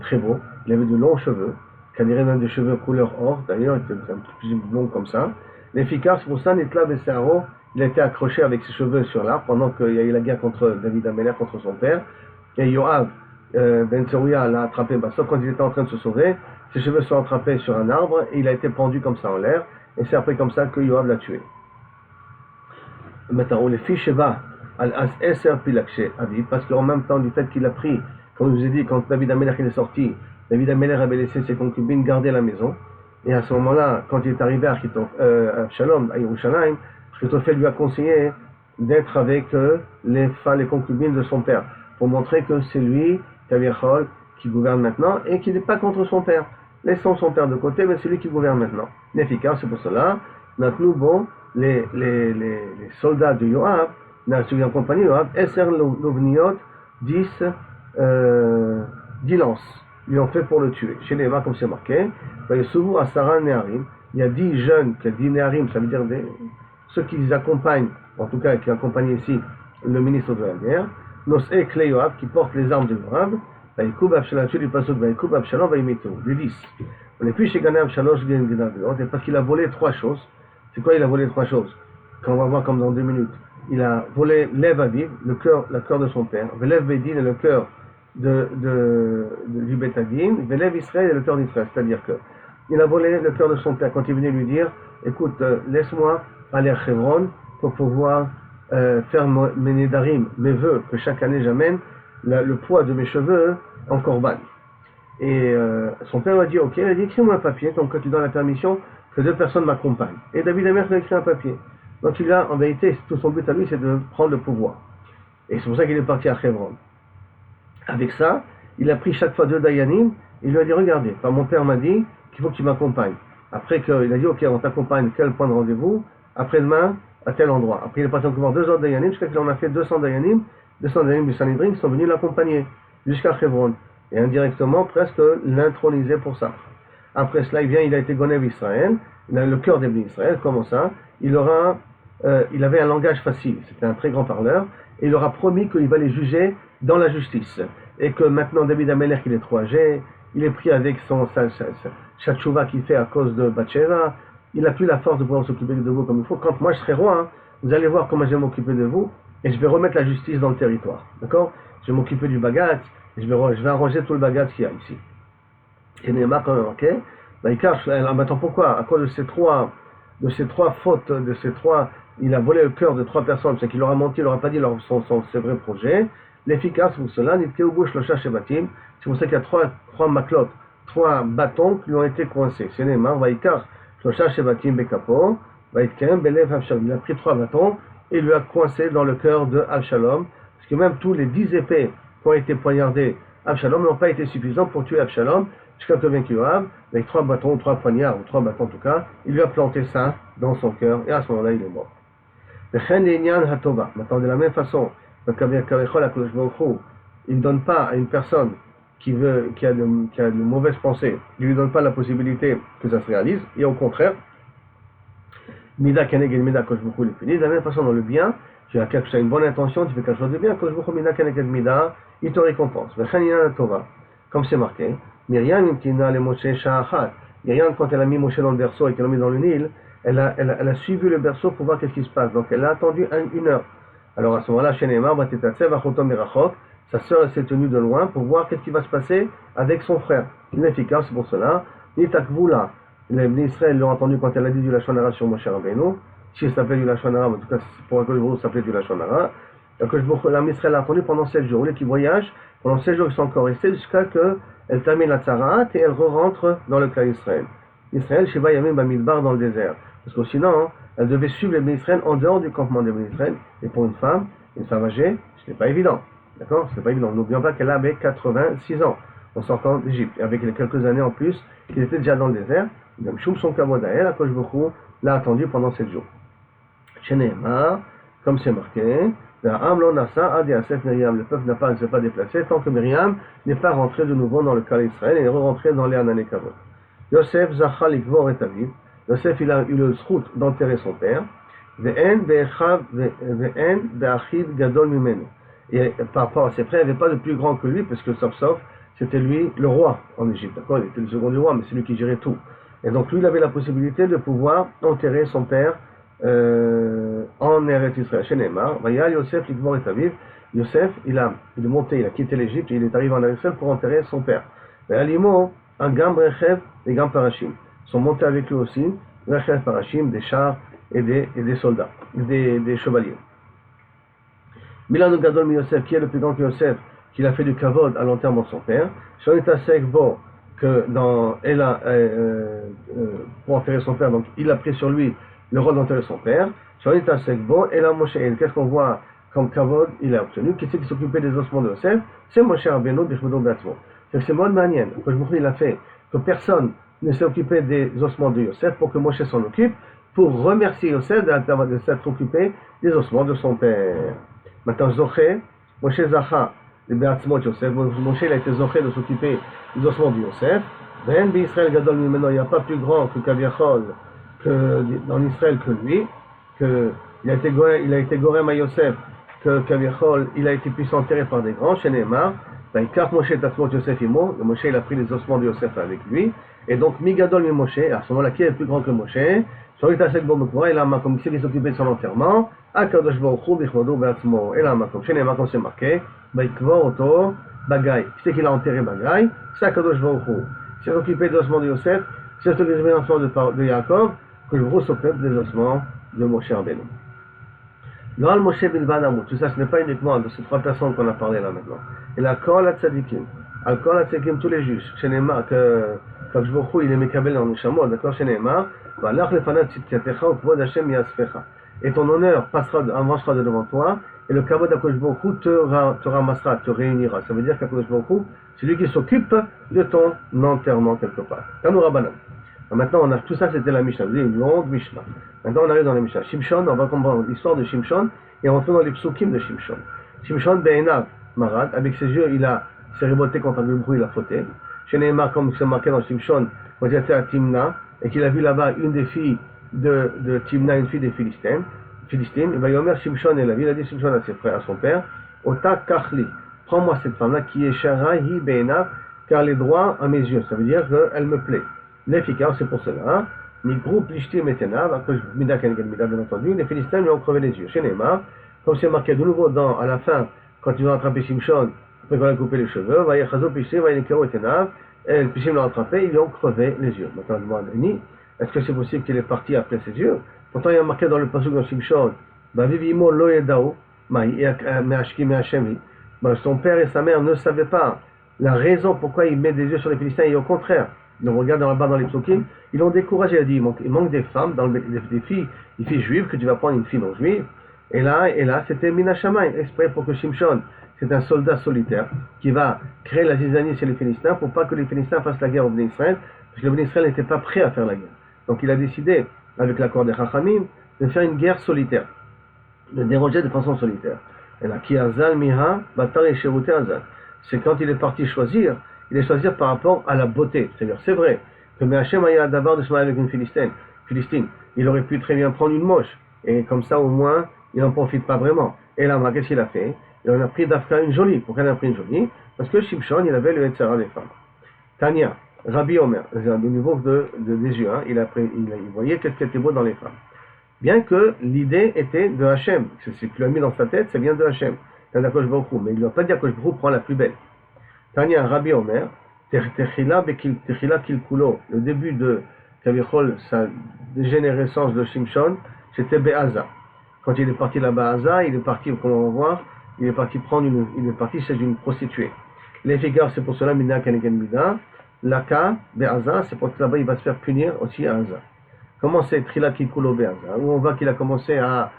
très beau. Il avait de longs cheveux, qui dirait même des cheveux couleur or. D'ailleurs, il était un peu plus long comme ça. L'efficace, pour ça, Nitla Bessaro, il a été accroché avec ses cheveux sur l'arbre pendant qu'il y a eu la guerre contre David Améler, contre son père. Et Yoav, Ben Tserouya l'a attrapé, sauf quand il était en train de se sauver, ses cheveux sont attrapés sur un arbre et il a été pendu comme ça en l'air. Et c'est après comme ça que Yoav l'a tué. Maintenant, on les fiche Sheva al-As Eser Pilakshe Aviv, parce qu'en même temps du fait qu'il a pris, comme je vous ai dit, quand David Améler est sorti, David Améler avait laissé ses concubines garder la maison. Et à ce moment-là, quand il est arrivé à Shalom, à Yerushalayim, Achitophel lui a conseillé d'être avec les concubines de son père, pour montrer que c'est lui Kaviachol, qui gouverne maintenant, et qui n'est pas contre son père. Laissons son père de côté, mais c'est lui qui gouverne maintenant. Efficace, c'est pour cela. Maintenant, bon, les soldats de Yoav, la compagnie Yoav, Esser Lovniot, 10 lances. Ils l'ont fait pour le tuer. Chez les comme c'est marqué, souvent à Sarah Neharim, il y a 10 jeunes, qui a 10 Neharim, ça veut dire ceux qui les accompagnent, en tout cas qui accompagnent ici le ministre de la guerre, Nosé Kle Yoav, qui portent les armes de Yoav, Vaïkoub Abshalom, du pasuk Vaïkoub Abshalom, Vaïmitou, les 10. Et puis chez Gana Abshalom, parce qu'il a volé 3 choses. C'est quoi il a volé 3 choses? Qu'on va voir comme dans 2 minutes. Il a volé Lev Aviv, le cœur de son père, Velev Bedin, le cœur du Betadin, Velev Israël et le cœur d'Israël. C'est-à-dire que il a volé le cœur de son père quand il venait lui dire, écoute, laisse-moi aller à Hebron pour pouvoir faire mes nedarim, mes vœux, que chaque année j'amène le poids de mes cheveux en corban. Et son père lui a dit, ok, il a dit, écris-moi un papier, donc quand tu donnes la permission, que 2 personnes m'accompagnent. Et David Amer a écrit un papier. Donc il a, en vérité, tout son but à lui, c'est de prendre le pouvoir. Et c'est pour ça qu'il est parti à Hebron. Avec ça, il a pris chaque fois 2 Dayanim, et il lui a dit, regardez, mon père m'a dit qu'il faut que tu m'accompagnes. Après qu'il a dit, ok, on t'accompagne, quel point de rendez-vous? Après-demain, à tel endroit. Après il est parti encore voir 2 autres Dayanim, jusqu'à qu'il en a fait 200 Dayanim du Sanhedrin qui sont venus l'accompagner jusqu'à Hebron. Et indirectement, presque l'introniser pour ça. Après cela, il a été Gonev Israël, il a le cœur des Israël, comment ça? Il avait un langage facile, c'était un très grand parleur, et il leur a promis qu'il va les juger dans la justice. Et que maintenant, David Amelech, il est trop âgé, il est pris avec sa tchouva qu'il fait à cause de Bathsheba, il n'a plus la force de pouvoir s'occuper de vous comme il faut. Quand moi je serai roi, hein, vous allez voir comment je vais m'occuper de vous, et je vais remettre la justice dans le territoire. D'accord? Je vais m'occuper du bagat, et je vais arranger tout le bagat qu'il y a ici. Et Néhémar, quand même, ok? Maintenant pourquoi? À cause de ces trois fautes, il a volé le cœur de 3 personnes, c'est qu'il leur a menti, il leur a pas dit ses vrais projets. L'efficace pour cela, c'est pour ça qu'il y a 3 maklotes, 3 bâtons qui lui ont été coincés. C'est Néhémar, Vaikar, Shlosha Shevatim Bekapo, Vaitkem, Belev Avshalom. Il a pris 3 bâtons et il lui a coincé dans le cœur de Avshalom, parce que même tous les 10 épées qui ont été poignardées Avshalom n'ont pas été suffisants pour tuer Avshalom, jusqu'à que vaincu Yoav, avec 3 bâtons, 3 poignards, ou 3 bâtons en tout cas, il lui a planté ça dans son cœur, et à ce moment-là, il est mort. Maintenant, de la même façon, il ne donne pas à une personne qui a de mauvaises pensées, il ne lui donne pas la possibilité que ça se réalise, et au contraire, Mida Keneged Mida Kosh Bokhu les punit. De la même façon, dans le bien, tu as une bonne intention, tu fais quelque chose de bien, Kosh Bokhu Mida Keneged Mida, il te récompense. Comme c'est marqué, Myriam Imtina le Moshe Sha'achat. Myriam, quand elle a mis Moshe dans le berceau et qu'elle l'a mis dans le Nil, elle a suivi le berceau pour voir qu'est-ce qui se passe. Donc elle a attendu 1 heure. Alors à ce moment-là, chez Neymar, sa sœur s'est tenue de loin pour voir qu'est-ce qui va se passer avec son frère. Inefficace, c'est pour cela. Nitakvula. Les Israël l'ont entendu quand elle a dit du Lachon Hara sur Moshe Rabbeinu. Si elle s'appelait du Lachon Hara, en tout cas pour un peu ça s'appelait du Lachon Hara. Donc l'âme Israël l'a entendu pendant 7 jours. Les qui voyagent, pendant 7 jours, ils sont encore restés jusqu'à qu'elle termine la Tzarat et elle re-rentre dans le clan Israël. Israël, Sheva Yamim Bamidbar dans le désert. Parce que sinon, elle devait suivre les Israël en dehors du campement des Israël. Et pour une femme âgée, ce n'est pas évident. D'accord? Ce n'est pas évident. N'oublions pas qu'elle avait 86 ans en sortant d'Égypte. Et avec les quelques années en plus qu'il était déjà dans le désert, même Choum son kavod à elle, Akosh Bokhu l'a attendu pendant 7 jours. Chez Nehémar, comme c'est marqué, le peuple ne s'est pas déplacé tant que Myriam n'est pas rentré de nouveau dans le cas d'Israël et est rentré dans les Ananekavot. Yosef Zachal Ikvor et Aviv. Yosef il a eu le zchut d'enterrer son père. Ve'en be'achid gadol mimenu. Et par rapport à ses frères, il n'y avait pas de plus grand que lui, parce que sauf, c'était lui le roi en Égypte. D'accord? Il était le second du roi, mais c'est lui qui gérait tout. Et donc lui, il avait la possibilité de pouvoir enterrer son père en Eretz Israël. Chez Neymar, Yosef Likvor et Aviv. Yosef, il est monté, il a quitté l'Égypte, et il est arrivé en Eretz Israël pour enterrer son père. Alimo, un Gam Rechev et Gam Parashim sont montés avec lui aussi, Rechev Parashim, des chars et des soldats, des chevaliers. Milano Gadol mi Yosef, qui est le plus grand que Yosef, qu'il a fait du kavod à l'enterrement de son père. Shonita Sekbo, que pour enterrer son père, donc il a pris sur lui le rôle d'enterrer son père. Shonita Sekbo, et là Moshe, qu'est-ce qu'on voit comme Kavod, il a obtenu. Qui c'est qui s'occupait des ossements de Yosef? C'est Moshe Rabbeinu Bichvodo Be'atzmo. C'est mon manière. Il a fait que personne ne s'est occupé des ossements de Yosef pour que Moshe s'en occupe, pour remercier Yosef de s'être occupé des ossements de son père. Maintenant, Zoché, Moshe Zacha, le Be'atzmo de Yosef, Moshe il a été Zoché de s'occuper des ossements de Yosef. Ve'en Israël Gadol Mimeno, il n'y a pas plus grand que Kaviachol, que dans Israël que lui, il a été Gorem à Yosef, que Kaviachol, il a été puissant enterré par des grands, chez Neymar. Car Moshe Tatzmot Yosef Imo, le Moshe il a pris les ossements de Yosef avec lui, et donc Migadol mi Moshe, à ce moment-là, qui est plus grand que Moshe? Shalit Asek Bo Mekora, il a un makom, qui s'occupait de son enterrement, Akadosh Baruch Hu Bichvodo Be'atzmo, il a un makom, chez Neymar, comme c'est marqué, Baikvor Oto Bagay, qui c'est qu'il a enterré Bagay? C'est Akadosh Baruch Hu. Il s'est occupé des ossements de Yosef, il s'est occupé des ossements de Yaakov, que le gros s'occupe des ossements de Moshe Rabbeinu. L'Al Moshe Bilvad Amut, tout ça ce n'est pas uniquement de ces trois personnes qu'on a parlé là maintenant. Et la Kol HaTzadikim, Al-Kol HaTzadikim, tous les juges, chez Neymar, que Kavjbochou il est Mekabel dans le Neshamo, d'accord, chez Neymar, Valach Lefanat Tzidkatecha, Ukvod Hashem Yasfecha. Et ton honneur avancera de devant toi, et le Kavod HaKoshbochou te ramassera, te réunira. Ça veut dire qu'HaKoshbochou, c'est lui qui s'occupe de ton enterrement quelque part. Tanou Rabbanan. Maintenant, on a tout ça, c'était la Mishnah. Vous avez une longue Mishnah. Maintenant, on arrive dans la Mishnah. Shimshon, on va comprendre l'histoire de Shimshon et on va dans les psukim de Shimshon. Shimshon Be'enav Marad, avec ses yeux, il s'est révolté contre le bruit, il a fauté. Chez Neymar, comme c'est marqué dans Shimshon, quand il était à Timna et qu'il a vu là-bas une des filles de Timna, une fille des Philistines, et bien, Yomer Shimshon, il a dit Shimshon à ses frères, à son père, Ota Kachli, prends-moi cette femme-là qui est Sharahi Be'enav, car elle est droit à mes yeux. Ça veut dire qu'elle me plaît. L'efficace, c'est pour cela. Les groupes Lishtim et Tenav, à cause de Mida Kenegel Mida, bien entendu, les Philistins lui ont crevé les yeux. Chez Neymar, comme c'est marqué de nouveau à la fin, quand ils ont attrapé Shimshon, après qu'on a coupé les cheveux, Vayachazo Pishtim, Vayekero et Tenav, et le Pishtim l'ont attrapé, ils lui ont crevé les yeux. Maintenant, je demande à Denis, est-ce que c'est possible qu'il est parti après ses yeux? Pourtant, il y a marqué dans le passage de Shimshon, Vivimo Lo Yedao, son père et sa mère ne savaient pas la raison pourquoi il met des yeux sur les Philistins, et au contraire. Donc on regarde dans les psukim, ils l'ont découragé, il a dit il manque des femmes, des filles juives, que tu vas prendre une fille non juive. Et là, c'était Mina Shammai, exprès pour que Shimshon, c'est un soldat solitaire, qui va créer la zizanie chez les Philistins, pour pas que les Philistins fassent la guerre au Bnei Israël, parce que le Bnei Israël n'était pas prêt à faire la guerre. Donc il a décidé, avec l'accord des Chachamim, de faire une guerre solitaire, de déroger de façon solitaire. Et là, qui Azal Miha, Batar et Sherouté Azal. C'est quand il est parti choisir, il est choisi par rapport à la beauté. C'est-à-dire, c'est vrai que Hachem a d'abord de se marier avec une Philistine. Il aurait pu très bien prendre une moche. Et comme ça, au moins, il n'en profite pas vraiment. Et là, qu'est-ce qu'il a fait? Il en a pris d'Afka une jolie. Pourquoi il en a pris une jolie? Parce que Shimshon, il avait le Yetzara des femmes. Tania, Rabbi Omer, au niveau des yeux, il voyait qu'est-ce qui était beau dans les femmes. Bien que l'idée était de Hachem. C'est ce qu'il a mis dans sa tête, c'est bien de Hachem. Mais il ne doit pas dire que Baruch Hu prend la plus belle. Tania Rabbi Omer, Techila Kilkulo, le début de Kavichol, sa dégénérescence de Shimshon, c'était Be'aza. Quand il est parti là-bas à Aza, il est parti, comme on va voir, il est parti chez une prostituée. L'efficace, c'est pour cela, Mina Kenegen Mida, Laka, Be'aza, c'est pour que là-bas il va se faire punir aussi à Aza. Comment c'est Techila Kilkulo Be'aza, où on voit qu'il a commencé à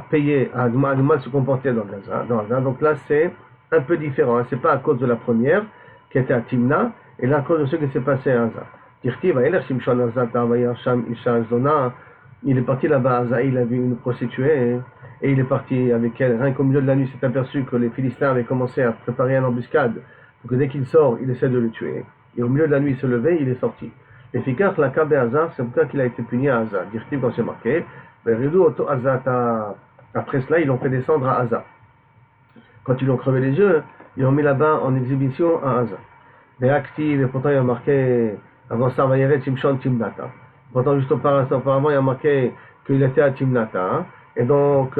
payer, à mal se comporter dans Gaza. Donc là, c'est un peu différent. C'est pas à cause de la première, qui était à Timna, et là, à cause de ce qui s'est passé à Aza. Il est parti là-bas à Aza, il a vu une prostituée, et il est parti avec elle. Rien qu'au milieu de la nuit, s'est aperçu que les Philistins avaient commencé à préparer une embuscade, pour que dès qu'il sort, il essaie de le tuer. Et au milieu de la nuit, il se levait, il est sorti. L'efficace, la Kabe Aza, c'est pour ça qu'il a été puni à Aza. Dirtiv, quand c'est marqué, après cela, ils l'ont fait descendre à Aza. Quand ils lui ont crevé les yeux, ils l'ont mis là-bas en exhibition à Aza. Mais active, et pourtant il y a marqué, avant ça, Vayeret Shimshon Timnata. Pourtant, juste auparavant, il y a marqué qu'il était à Timnata. Et donc,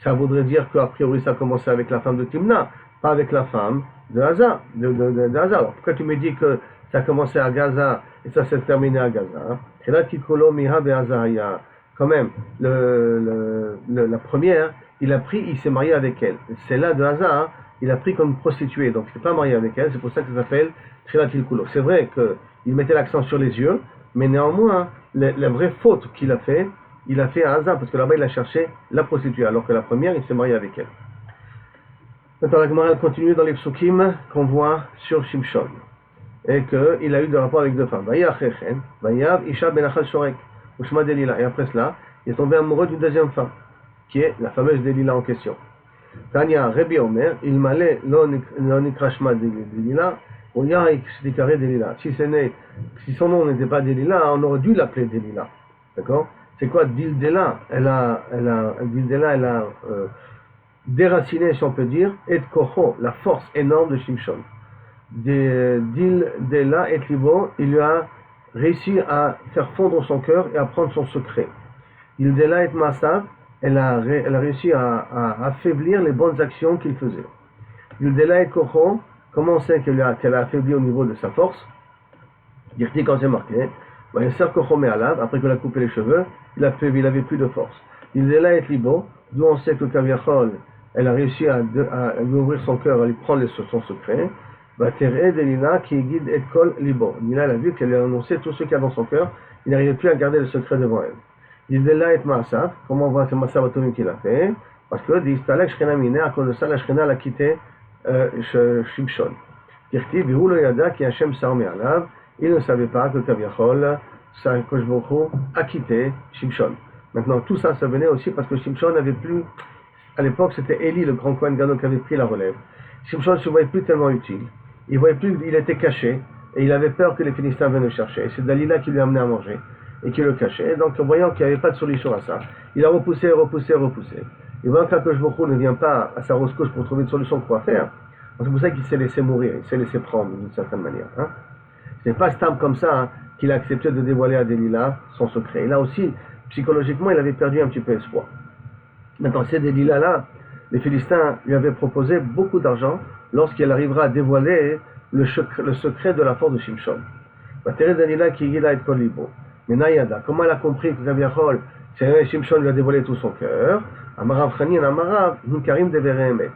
ça voudrait dire qu'a priori, ça a commencé avec la femme de Timna, pas avec la femme de Aza. Alors, pourquoi tu me dis que ça a commencé à Gaza et ça s'est terminé à Gaza? C'est là qu'Ikolo Miha Be'aza, il y a quand même la première, il s'est marié avec elle. C'est là de Haza, il a pris comme prostituée, donc il ne s'est pas marié avec elle, c'est pour ça que ça s'appelle Trilat Kilkulo. C'est vrai qu'il mettait l'accent sur les yeux, mais néanmoins, la vraie faute qu'il a fait, il a fait un hasard, parce que là-bas il a cherché la prostituée, alors que la première, il s'est marié avec elle. Maintenant, la Gemara continue dans les psukim qu'on voit sur Shimshon, et qu'il a eu des rapports avec deux femmes. Vayav Isha Benachal Shorek, Ushma Delila. Et après cela, il est tombé amoureux d'une deuxième femme, qui est la fameuse Delila en question. Tanya Rebi Omer, il m'allait l'onikrashma Delila, ou Yarik Shtikare Delila. Si son nom n'était pas Delila, on aurait dû l'appeler Delila. D'accord? C'est quoi Dildela? Elle a déraciné, si on peut dire, et Kocho, la force énorme de Shimshon. Dildela et Libo, il lui a réussi à faire fondre son cœur et à prendre son secret. Dildela et Masav, elle a réussi à affaiblir les bonnes actions qu'il faisait. Dildela et Kocho, comment on sait qu'elle a affaibli au niveau de sa force? Dirti quand c'est marqué, après qu'il a coupé les cheveux, il avait plus de force. Dildela et Libo, d'où on sait que Kaviachol, elle a réussi à lui ouvrir son cœur, à lui prendre son secret. Batere Delila qui guide et kol libo. Delila, elle a vu qu'elle a annoncé tout ce qu'il y a dans son cœur, il n'arrivait plus à garder le secret devant elle. Dildela et Maasav, comment on voit ce Maasav Atomim qu'il a fait? Parce que Distalek Shkena Mine, à cause de ça, la Shkena l'a quitté Shimshon. Dirti, Bihulo Yada, qui Hachem s'armé à l'ave, il ne savait pas que Kaviachol, Kosh Baruch Hu, a quitté Shimshon. Maintenant, tout ça, ça venait aussi parce que Shimshon n'avait plus. À l'époque, c'était Élie, le grand Kohen Gadol, qui avait pris la relève. Shimshon ne se voyait plus tellement utile. Il était caché, et il avait peur que les Philistins viennent le chercher. Et c'est Dalila qui lui a amené à manger, et qui le cachait. Et donc, en voyant qu'il n'y avait pas de solution à ça, il a repoussé. Et voyant qu'Akadosh Baruch Hu ne vient pas à sa rescousse pour trouver une solution de quoi faire, c'est pour ça qu'il s'est laissé mourir, il s'est laissé prendre d'une certaine manière. Ce n'est pas Stam comme ça qu'il a accepté de dévoiler à Dalila son secret. Et là aussi, psychologiquement, il avait perdu un petit peu espoir. Maintenant, ces Delila-là, les Philistins lui avaient proposé beaucoup d'argent lorsqu'elle arrivera à dévoiler le secret de la force de Shimshon. Mais Nayada, comment elle a compris que Kaviachol, Shimshon lui a dévoilé tout son cœur? Amarav Chanin, Amarav, Nikarim Devereme.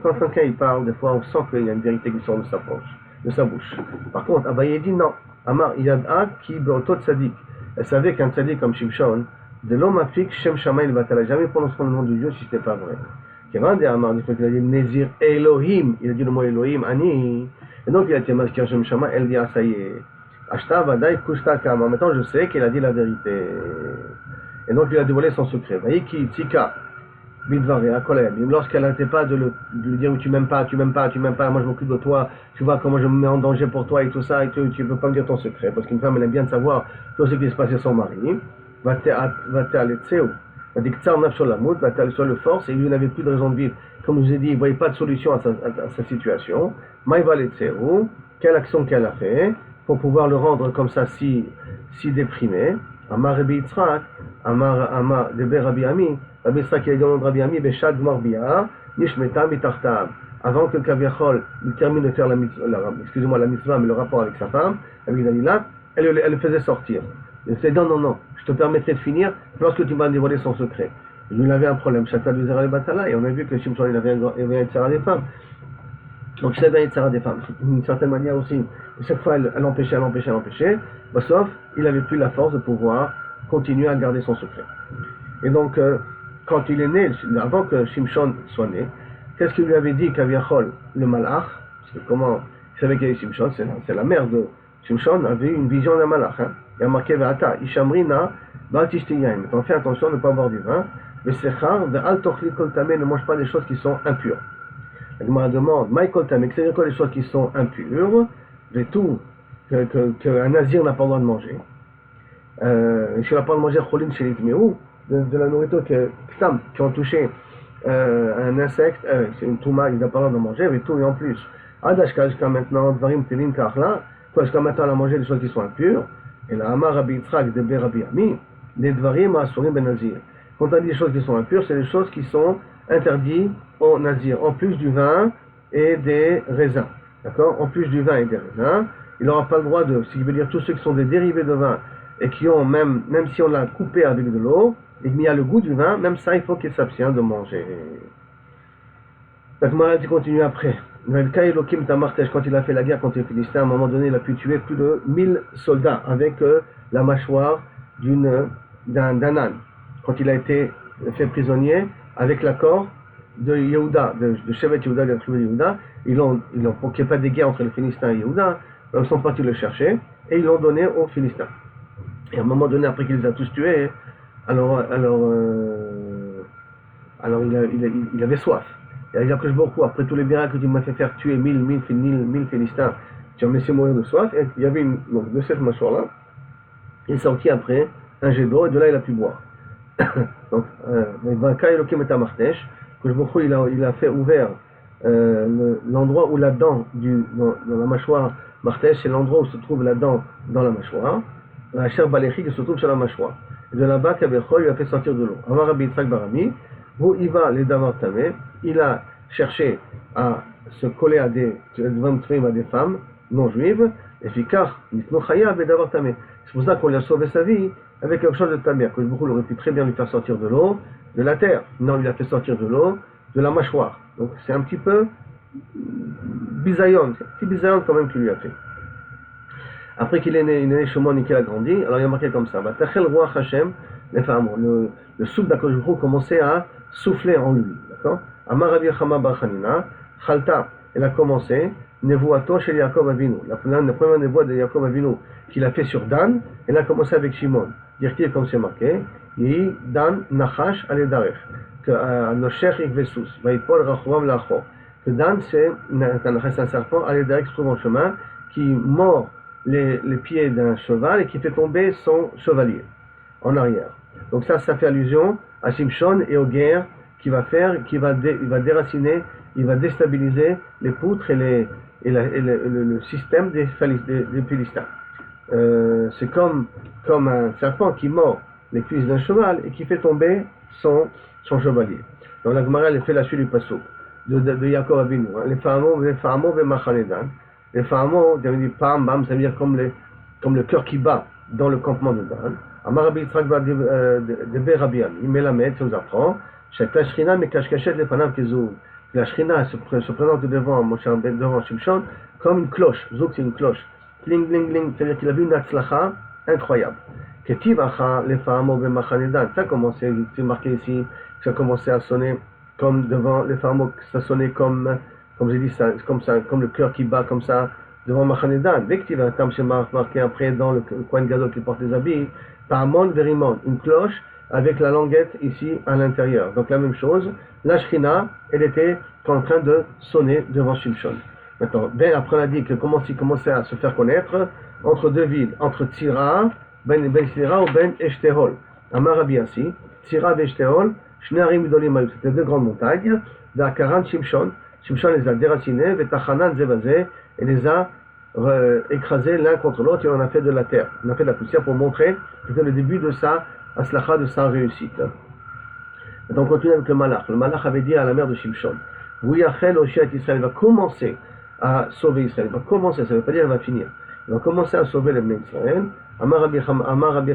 Quand quelqu'un il parle, des fois on sent qu'il y a une vérité qui sort de sa bouche. Par contre, Abaye dit non. Amar Yad'a qui beotot tzadik. Elle savait qu'un tzadik comme Shimshon, de l'homme affique Shem Shamaï le Batal, jamais prononcé le nom de Dieu si ce n'était pas vrai. Kévan de Amar, il a dit Nézir Elohim, il a dit le mot Elohim, Ani, et donc il a été masqué Shem Shamaï, elle dit ah ça y est, Ashta Vadaï Kushta Kama, maintenant je sais qu'il a dit la vérité. Et donc il a dévoilé son secret. Vaïki Tika, Bidvaria, Kolayabim, lorsqu'elle n'arrêtait pas de lui dire tu m'aimes pas, moi je m'occupe de toi, tu vois comment je me mets en danger pour toi et tout ça, et tu ne peux pas me dire ton secret, parce qu'une femme elle aime bien de savoir tout ce qui se passait à son mari. Va te aller tseu, va dire que naf sur la mout, va te aller sur le force, et lui n'avait plus de raison de vivre. Comme je vous ai dit, il ne voyait pas de solution à sa situation. Maï va aller tseu, quelle action qu'elle a fait pour pouvoir le rendre comme ça si déprimé. Amar Rabbi Yitzhak, Amar Debe Rabbi Ami, Rabbi Yitzhak il a dit au nom de Rabbi Ami, Beshad Gmarbia, Nishmeta Mitartav. Avant que Kaviachol il termine de faire la mitzvah, mais le rapport avec sa femme, avec Dalila, elle le faisait sortir. Il disait non, je te permettrai de finir lorsque tu m'as dévoilé son secret. Et lui, il avait un problème, chacun du Zera le Batala, et on a vu que Shimshon il avait un Tzara des femmes. Donc il avait un Tzara des femmes, d'une certaine manière aussi. Et chaque fois, elle empêchait. Sauf, il n'avait plus la force de pouvoir continuer à garder son secret. Et donc, quand il est né, avant que Shimshon soit né, qu'est-ce qu'il lui avait dit Kaviachol, le Malach? Parce que comment il savait qu'il y avait Shimshon, c'est la mère de Shimshon, avait eu une vision d'un Malach. Il y a marqué Ve'ata, Ishamrina, Ba'altishtiyayim. Donc fais attention de ne pas boire du vin. Ve'sechar, ve'al tochli kol tameh, ne mange pas des choses qui sont impures. La Gemara demande, Maï kol tameh, c'est-à-dire quoi les choses qui sont impures, et tout, qu'un nazir n'a pas le droit de manger. Et si on n'a pas le droit de manger cholin chez l'itmeou, de la nourriture qui ont touché un insecte, c'est une touma, il n'a pas le droit de manger, et tout, et en plus. Adashka, jusqu'à maintenant, Dvarim Telin Karla, jusqu'à maintenant, elle a mangé des choses qui sont impures. Et là, Amar Rabbi Yitzhak de Rabbi Ami, des Dvarim Asurim Ben Nazir. Quand on dit des choses qui sont impures, c'est des choses qui sont interdites au Nazir, en plus du vin et des raisins. D'accord? En plus du vin et des raisins, il n'aura pas le droit de, ce qui veut dire tous ceux qui sont des dérivés de vin et qui ont même si on l'a coupé avec de l'eau et qu'il y a le goût du vin, même ça, il faut qu'il s'abstienne de manger. La Gemara continue après. Quand il a fait la guerre contre les Philistins, à un moment donné, il a pu tuer plus de 1000 soldats avec la mâchoire d'un âne. quand il a été fait prisonnier avec l'accord de Yehuda, de Shevet Yehuda, de la tribu de Yehuda. Pour qu'il n'y ait pas de guerre entre les Philistins et Yehuda, ils sont partis le chercher et ils l'ont donné aux Philistins. Et à un moment donné, après qu'il les a tous tués, alors il avait soif. Et il a dit que après tous les miracles que tu m'as fait faire tuer 1000 Philistins, tu vas me laisser mourir de soif. Et il y avait donc de cette mâchoire-là, il est sorti après un jet d'eau et de là il a pu boire. Donc, il a fait ouvert l'endroit où la dent dans la mâchoire martèche, c'est l'endroit où se trouve la dent dans la mâchoire. La chair baléchi qui se trouve sur la mâchoire. Et de là-bas, Kabecho lui a fait sortir de l'eau. Avant Rabbi Yitzhak Barami, où il va les davar tamé, il a cherché à se coller à des femmes non juives, et fikar, mitnochaya, bedavar tamé. C'est pour ça qu'on lui a sauvé sa vie avec quelque chose de tamé. Que beaucoup aurait pu très bien lui faire sortir de l'eau, de la terre. Non, il a fait sortir de l'eau, de la mâchoire. Donc c'est un petit peu bisayon, c'est un petit bisayon quand même qu'il lui a fait. Après qu'il est né Shimon et qu'il a grandi, alors il a marqué comme ça. Le souffle d'Akadosh Baruch Hu commençait à souffler en lui. D'accord? Amar Rabbi Chama bar Chanina, Chalta, elle a commencé, Nevuato chez Yaakov Avinu. La première névoie de Yaakov Avinu qu'il a fait sur Dan, elle a commencé avec Shimon. Dire-t-il comme c'est marqué, Yi Dan Nachash Aledarech, que Noshech Ikvesus, Vaipol Rachovam Lacho. Que Dan c'est un serpent Aledarech se trouve en chemin qui mord les pieds d'un cheval et qui fait tomber son chevalier en arrière. Donc ça fait allusion à Shimshon et aux guerres qu'il va faire, il va déraciner, il va déstabiliser les poutres et le système des Philistins. C'est comme un serpent qui mord les cuisses d'un cheval et qui fait tomber son chevalier. Donc la Gemara elle fait la suite du pasuk de Yaakov Avinu. Les Pharaons et Machanedan. Les Pharaons, ça veut dire pam, bam, ça veut dire comme le cœur qui bat dans le campement de Dan. Amar Rabbi Yitzhak de Berabi Ami, Melamed, ça nous apprend, la Shrina me cache-cachette les panam kezou. La Shrina se présente devant Shimshon comme une cloche. Zouk, c'est une cloche. Kling, kling, kling, c'est-à-dire qu'il a vu une atzlacha incroyable. Ketiv acha les Pharaons et Machanedan. Ça a commencé, c'est marqué ici, ça a commencé à sonner comme devant les Pharaons, ça sonnait comme j'ai dit, comme le cœur qui bat comme ça devant Machanedan. Dès que tu vas marqué après dans le coin de Gadol qui porte les habits, Ta'amon Verimon, une cloche avec la languette ici à l'intérieur. Donc la même chose, la Shrina, elle était en train de sonner devant Shimshon. Maintenant, après on a dit que il commençait à se faire connaître entre deux villes, entre Tzira, Ben Tzira ou Ben Eshtehol. Amar Rabbi Yassi, Tzira et Eshtehol, Shnearim Gdolim Ayou, c'était deux grandes montagnes, d'Akaran Shimshon. Shimshon les a déracinés, Vetachanan Zevazé, et les a écrasés l'un contre l'autre, et on a fait de la terre. On a fait de la poussière pour montrer que c'était le début de sa aslacha, de sa réussite. Maintenant on continue avec le Malach. Le Malach avait dit à la mère de Shimshon, Vuyachel Oshiat Israël, il va commencer à sauver Israël. Il va commencer, ça ne veut pas dire qu'il va finir. Il va commencer à sauver les Bnei Israël. Amar Rabbi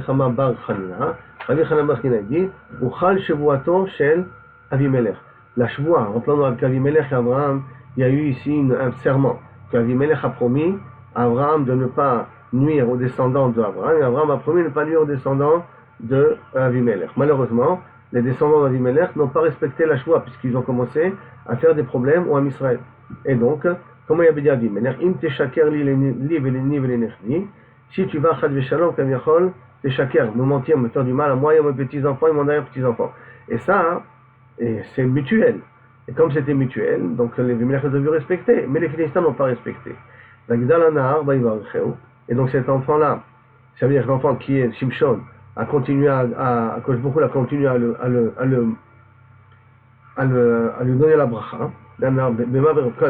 Chama bar Chanina, Rabbi Chana bar Chanina dit, Uchal Shevuato Shel Avimelech. La Shvoua, en parlant avec Avimelech et Abraham, il y a eu ici un serment qu'Avimelech a promis à Abraham de ne pas nuire aux descendants d'Abraham, et Abraham a promis de ne pas nuire aux descendants d'Avimelech. Malheureusement, les descendants d'Avimelech n'ont pas respecté la Shvoua, puisqu'ils ont commencé à faire des problèmes au Ham Israël. Et donc, comment il y avait dit Avimelech, Im teshaker li veleni velenechni, si tu vas chad veshalom comme yachol, teshaker, me mentir, me faire du mal à moi et à mes petits-enfants et mon arrière-petits-enfants. Et ça, et c'est mutuel. Et comme c'était mutuel, donc les Avimelech ont dû respecter, mais les Philistins n'ont pas respecté. Et donc cet enfant-là, ça veut dire que l'enfant qui est Shimshon, a continué à cause beaucoup, a continué à lui donner la bracha.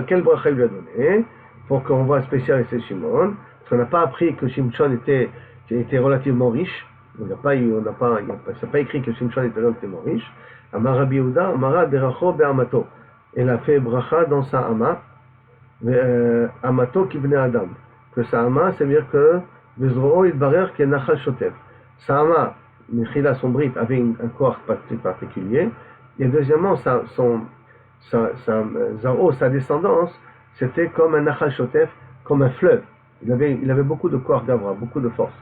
Quelle bracha il lui a donné? Pour qu'on voit spécial c'est Shimon. Parce qu'on n'a pas appris que Shimshon était relativement riche. C'est pas écrit que Shimshon était relativement riche. Amar Rabbi Yehuda, Amara Beracho Be'amato. Elle a fait bracha dans sa ama, Amato qui venait Adam. Que sa ama, ça veut dire que Bezro'o Idbarer qui est Nachal Shotev. Sa ama, Mechila, son brit, avait un corps particulier. Et deuxièmement, sa descendance, c'était comme un Nachal Shotev, comme un fleuve. Il avait beaucoup de corps d'Abraham, beaucoup de force.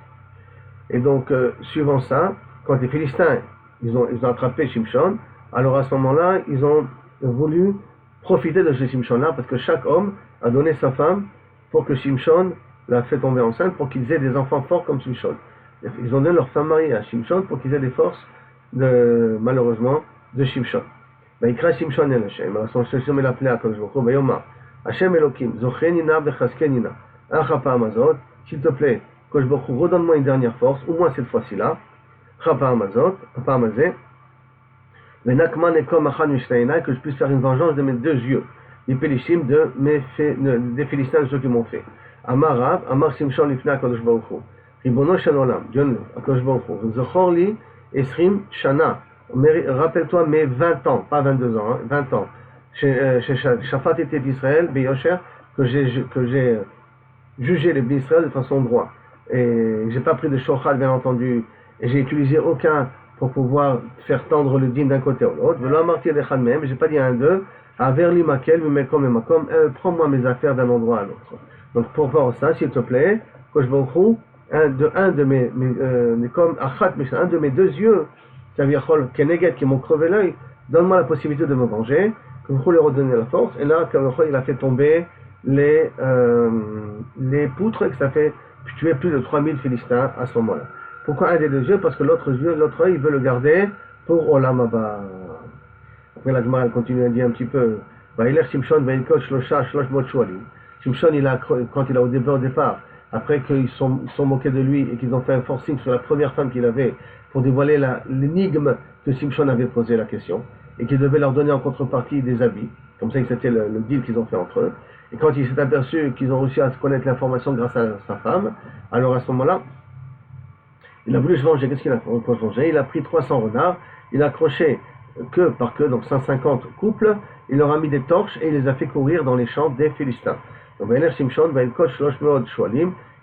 Et donc, suivant ça, quand les Philistins ils ont attrapé Shimshon. Alors à ce moment-là, ils ont voulu profiter de ce Shimshon-là, parce que chaque homme a donné sa femme pour que Shimshon l'a fait tomber enceinte, pour qu'ils aient des enfants forts comme Shimshon. Ils ont donné leur femme mariée à Shimshon pour qu'ils aient des forces, malheureusement, de Shimshon. ויקרא שמשון אל השם, השם אל הפני הקדוש ברוך הוא, ויאמר, השם אלוקים, זוכרני נא וחזקני נא. אך הפעם הזאת, s'il te plaît, הקדוש ברוך הוא, redonne-moi une dernière force, au moins cette fois-ci-là, הפעם הזה, ונקמה נקום אחד משתי עיניי, que je puisse faire une vengeance de mes deux yeux, les pélichim des Philistins, de ceux qui m'ont fait. אמר רב, אמר שמשון לפני הקדוש ברוך הוא, ריבונו של עולם, Dieu, הקדוש ברוך הוא, זכור לי 20 שנה, rappelle-toi mes 20 ans, pas 22 ans, 20 ans, chez Shaphat était d'Israël, Beyosher, que j'ai jugé les Bnei Israël de façon droite. Et j'ai pas pris de shochad, bien entendu, et j'ai utilisé aucun pour pouvoir faire tendre le din d'un côté ou l'autre. Velo amarti lechan mehem, j'ai pas dit à un d'eux, aver li makel, mekom et makom, prends-moi mes affaires d'un endroit à l'autre. Donc pour voir ça, s'il te plaît, Kosh Baruch Hu, un de mes comme achat, un de mes deux yeux, Kaviachol, Keneget, qui m'ont crevé l'œil, donne-moi la possibilité de me venger, que vous lui redonner la force. Et là, Kaviachol, il a fait tomber les poutres, que ça fait tuer plus de 3000 Philistins à ce moment-là. Pourquoi un des deux yeux? Parce que l'autre œil, il veut le garder pour Olam Haba. Après, la Gemara continue à dire un petit peu, Shimshon, Shimshon, quand il a au départ, après qu'ils sont moqués de lui et qu'ils ont fait un forcing sur la première femme qu'il avait, pour dévoiler l'énigme que Shimshon avait posé la question, et qu'il devait leur donner en contrepartie des habits. Comme ça, c'était le deal qu'ils ont fait entre eux. Et quand il s'est aperçu qu'ils ont réussi à connaître l'information grâce à sa femme, alors à ce moment-là, il a voulu se venger. Qu'est-ce qu'il a fait pour se venger? Il a pris 300 renards, il a accroché queue par queue, donc 150 couples, il leur a mis des torches et il les a fait courir dans les champs des Philistins. Donc, Shimshon,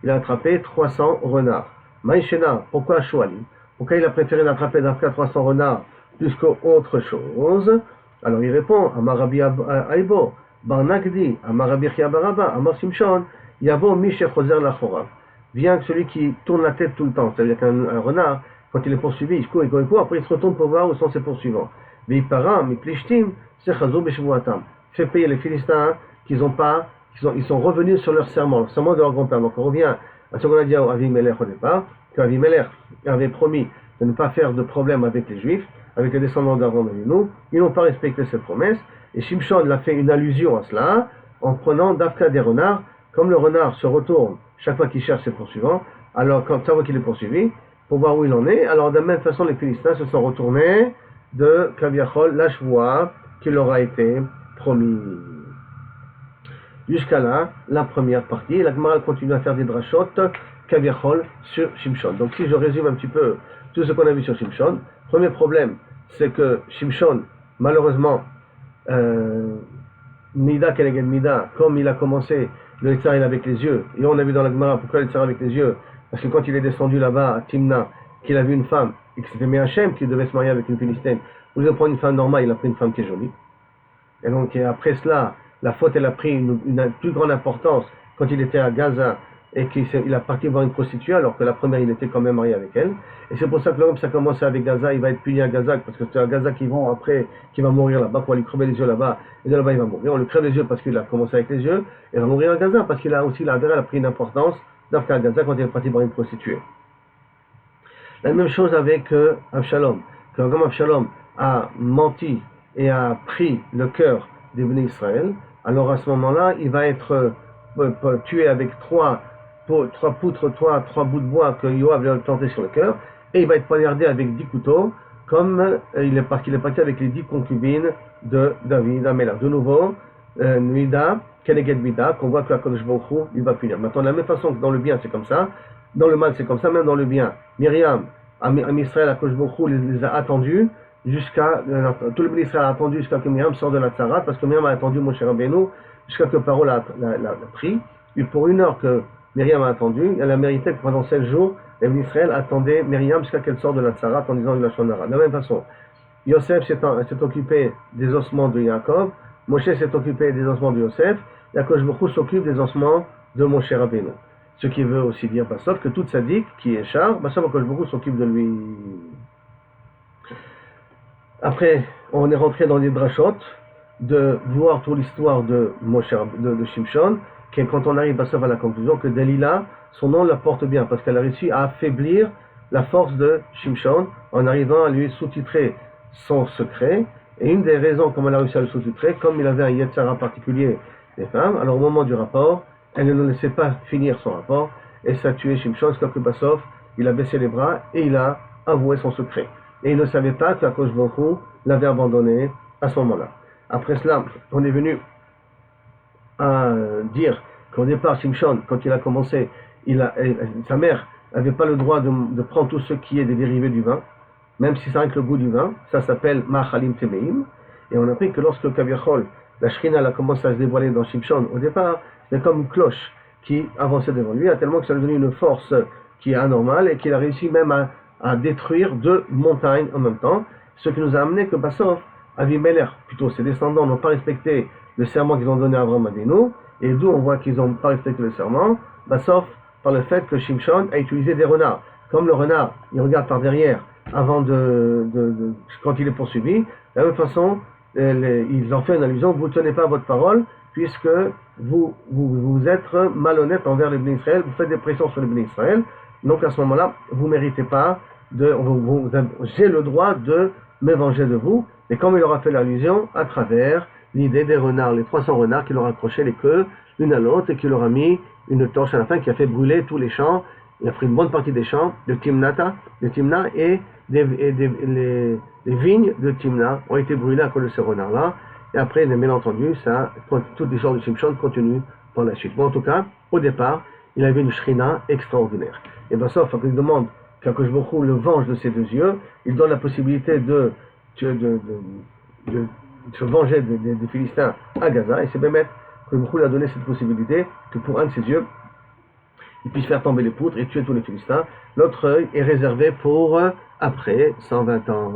il a attrapé 300 renards. Maïshena, pourquoi Shoalim? Pourquoi il a préféré d'attraper d'Afka 300 renards plus qu'autre chose? Alors il répond, Amarabi Aibo, Barnagdi, Amarabi Chiabaraba, Amar Shimshon, Yavo Mishe Choser Lachorav. Vient que celui qui tourne la tête tout le temps, c'est-à-dire qu'un renard, quand il est poursuivi, il court, après il se retourne pour voir où sont ses poursuivants. Veipara, Miplishtim, Sechazou Beshuatam. Fait payer les Philistins qu'ils sont revenus sur leur serment de leur grand-père. Donc on revient à ce qu'on a dit à Avimelech au départ, qu'Avimelech avait promis de ne pas faire de problème avec les Juifs, avec les descendants d'Aaron et nous. Ils n'ont pas respecté cette promesse. Et Shimshon a fait une allusion à cela en prenant d'Afka des renards. Comme le renard se retourne chaque fois qu'il cherche ses poursuivants, alors quand ça voit qu'il est poursuivi, pour voir où il en est, alors de la même façon les Philistins se sont retournés de Kaviachol, la chevoie qui leur a été promis. Jusqu'à là, la première partie, et la Gemara continue à faire des drachot, Kaviachol sur Shimshon. Donc si je résume un petit peu tout ce qu'on a vu sur Shimshon, premier problème, c'est que Shimshon, malheureusement, Mida Keneged Mida, comme il a commencé le Yitzhar avec les yeux, et on a vu dans la Gemara pourquoi le Yitzhar avec les yeux, parce que quand il est descendu là-bas à Timna, qu'il a vu une femme, et que c'était Méhachem qui devait se marier avec une Philistine, au lieu de prendre une femme normale, il a pris une femme qui est jolie. Et donc après cela, la faute elle a pris une plus grande importance quand il était à Gaza et qu'il a parti voir une prostituée alors que la première il était quand même marié avec elle. Et c'est pour ça que l'homme ça commence avec Gaza, il va être puni à Gaza parce que c'est à Gaza qu'ils vont après, qu'il va mourir là-bas, pour lui crever les yeux là-bas, et de là-bas il va mourir. On lui crève les yeux parce qu'il a commencé avec les yeux, et il va mourir à Gaza parce qu'il a aussi elle a pris une importance d'Afka à Gaza quand il est parti voir une prostituée. La même chose avec Absalom, que comme Absalom a menti et a pris le cœur des Bnei Israël, alors à ce moment-là, il va être tué avec trois poutres, trois bouts de bois que Yoav lui a planté sur le cœur, et il va être poignardé avec 10 couteaux, comme il est parti avec les 10 concubines de David Amélar. De nouveau, Nuida, Keneged Mida, qu'on voit que la Kodesh Baruch Hu, il va punir. Maintenant, de la même façon que dans le bien, c'est comme ça, dans le mal, c'est comme ça, même dans le bien. Myriam, Am Israël, la Kodesh Baruch Hu les a attendus, tout le monde Israël a attendu jusqu'à que Myriam sorte de la Tzarat, parce que Myriam a attendu Moshe Rabbeinu jusqu'à que Paro l'a pris. Et pour 1 heure que Myriam a attendu, elle a mérité que pendant 7 jours, les Israël attendaient Myriam jusqu'à qu'elle sorte de la Tzarat en disant une Lachon Hara. De la même façon, Yosef s'est occupé des ossements de Yaakov, Moshe s'est occupé des ossements de Yosef, Yaakov Baruch Hu s'occupe des ossements de Moshe Rabbeinu. Ce qui veut aussi dire, sauf que toute sadique qui est char, Yaakov Baruch Hu s'occupe de lui. Après, on est rentré dans les drachot, de voir toute l'histoire de Shimshon, que quand on arrive à la conclusion que Dalila, son nom la porte bien, parce qu'elle a réussi à affaiblir la force de Shimshon en arrivant à lui sous-titrer son secret. Et une des raisons comme elle a réussi à le sous-titrer, comme il avait un Yetzara particulier des femmes, alors au moment du rapport, elle ne le laissait pas finir son rapport, et ça a tué Shimshon, jusqu'à que Bassov, il a baissé les bras et il a avoué son secret. Et il ne savait pas qu'Akadosh Baruch Hu l'avait abandonné à ce moment-là. Après cela, on est venu à dire qu'au départ, Shimshon, quand il a commencé, sa mère n'avait pas le droit de prendre tout ce qui est des dérivés du vin, même si ça n'a que le goût du vin, ça s'appelle Ma'achalim Temeim. Et on a appris que lorsque Kaviachol, la Shrina a commencé à se dévoiler dans Shimshon, au départ, c'était comme une cloche qui avançait devant lui, à tellement que ça lui donnait une force qui est anormale et qu'il a réussi même à détruire 2 montagnes en même temps, ce qui nous a amené que Bassov, Avimelech, plutôt ses descendants, n'ont pas respecté le serment qu'ils ont donné à Abraham Avinu, et d'où on voit qu'ils n'ont pas respecté le serment, Bassov, par le fait que Shimshon a utilisé des renards. Comme le renard, il regarde par derrière avant quand il est poursuivi, de la même façon, ils ont fait une allusion, vous ne tenez pas votre parole, puisque vous êtes malhonnête envers les Bnei Israël, vous faites des pressions sur les Bnei Israël, donc à ce moment-là, vous ne méritez pas, j'ai le droit de me venger de vous, et comme il aura fait l'allusion, à travers l'idée des renards, les 300 renards qui leur accrochaient les queues l'une à l'autre, et qui leur a mis une torche à la fin qui a fait brûler tous les champs, il a pris une bonne partie des champs de Timna et les vignes de Timna ont été brûlées à cause de ces renards-là. Et après, bien entendu, toutes les histoires de Shimshon continuent par la suite. Bon, en tout cas, au départ, il avait une shrina extraordinaire. Et bien ça, il demande qu'Akadosh Baruch Hu le venge de ses 2 yeux, il donne la possibilité de se venger des Philistins à Gaza, et c'est bien que Baruch Hu lui a donné cette possibilité que pour un de ses yeux, il puisse faire tomber les poutres et tuer tous les Philistins. L'autre œil est réservé pour après 120 ans.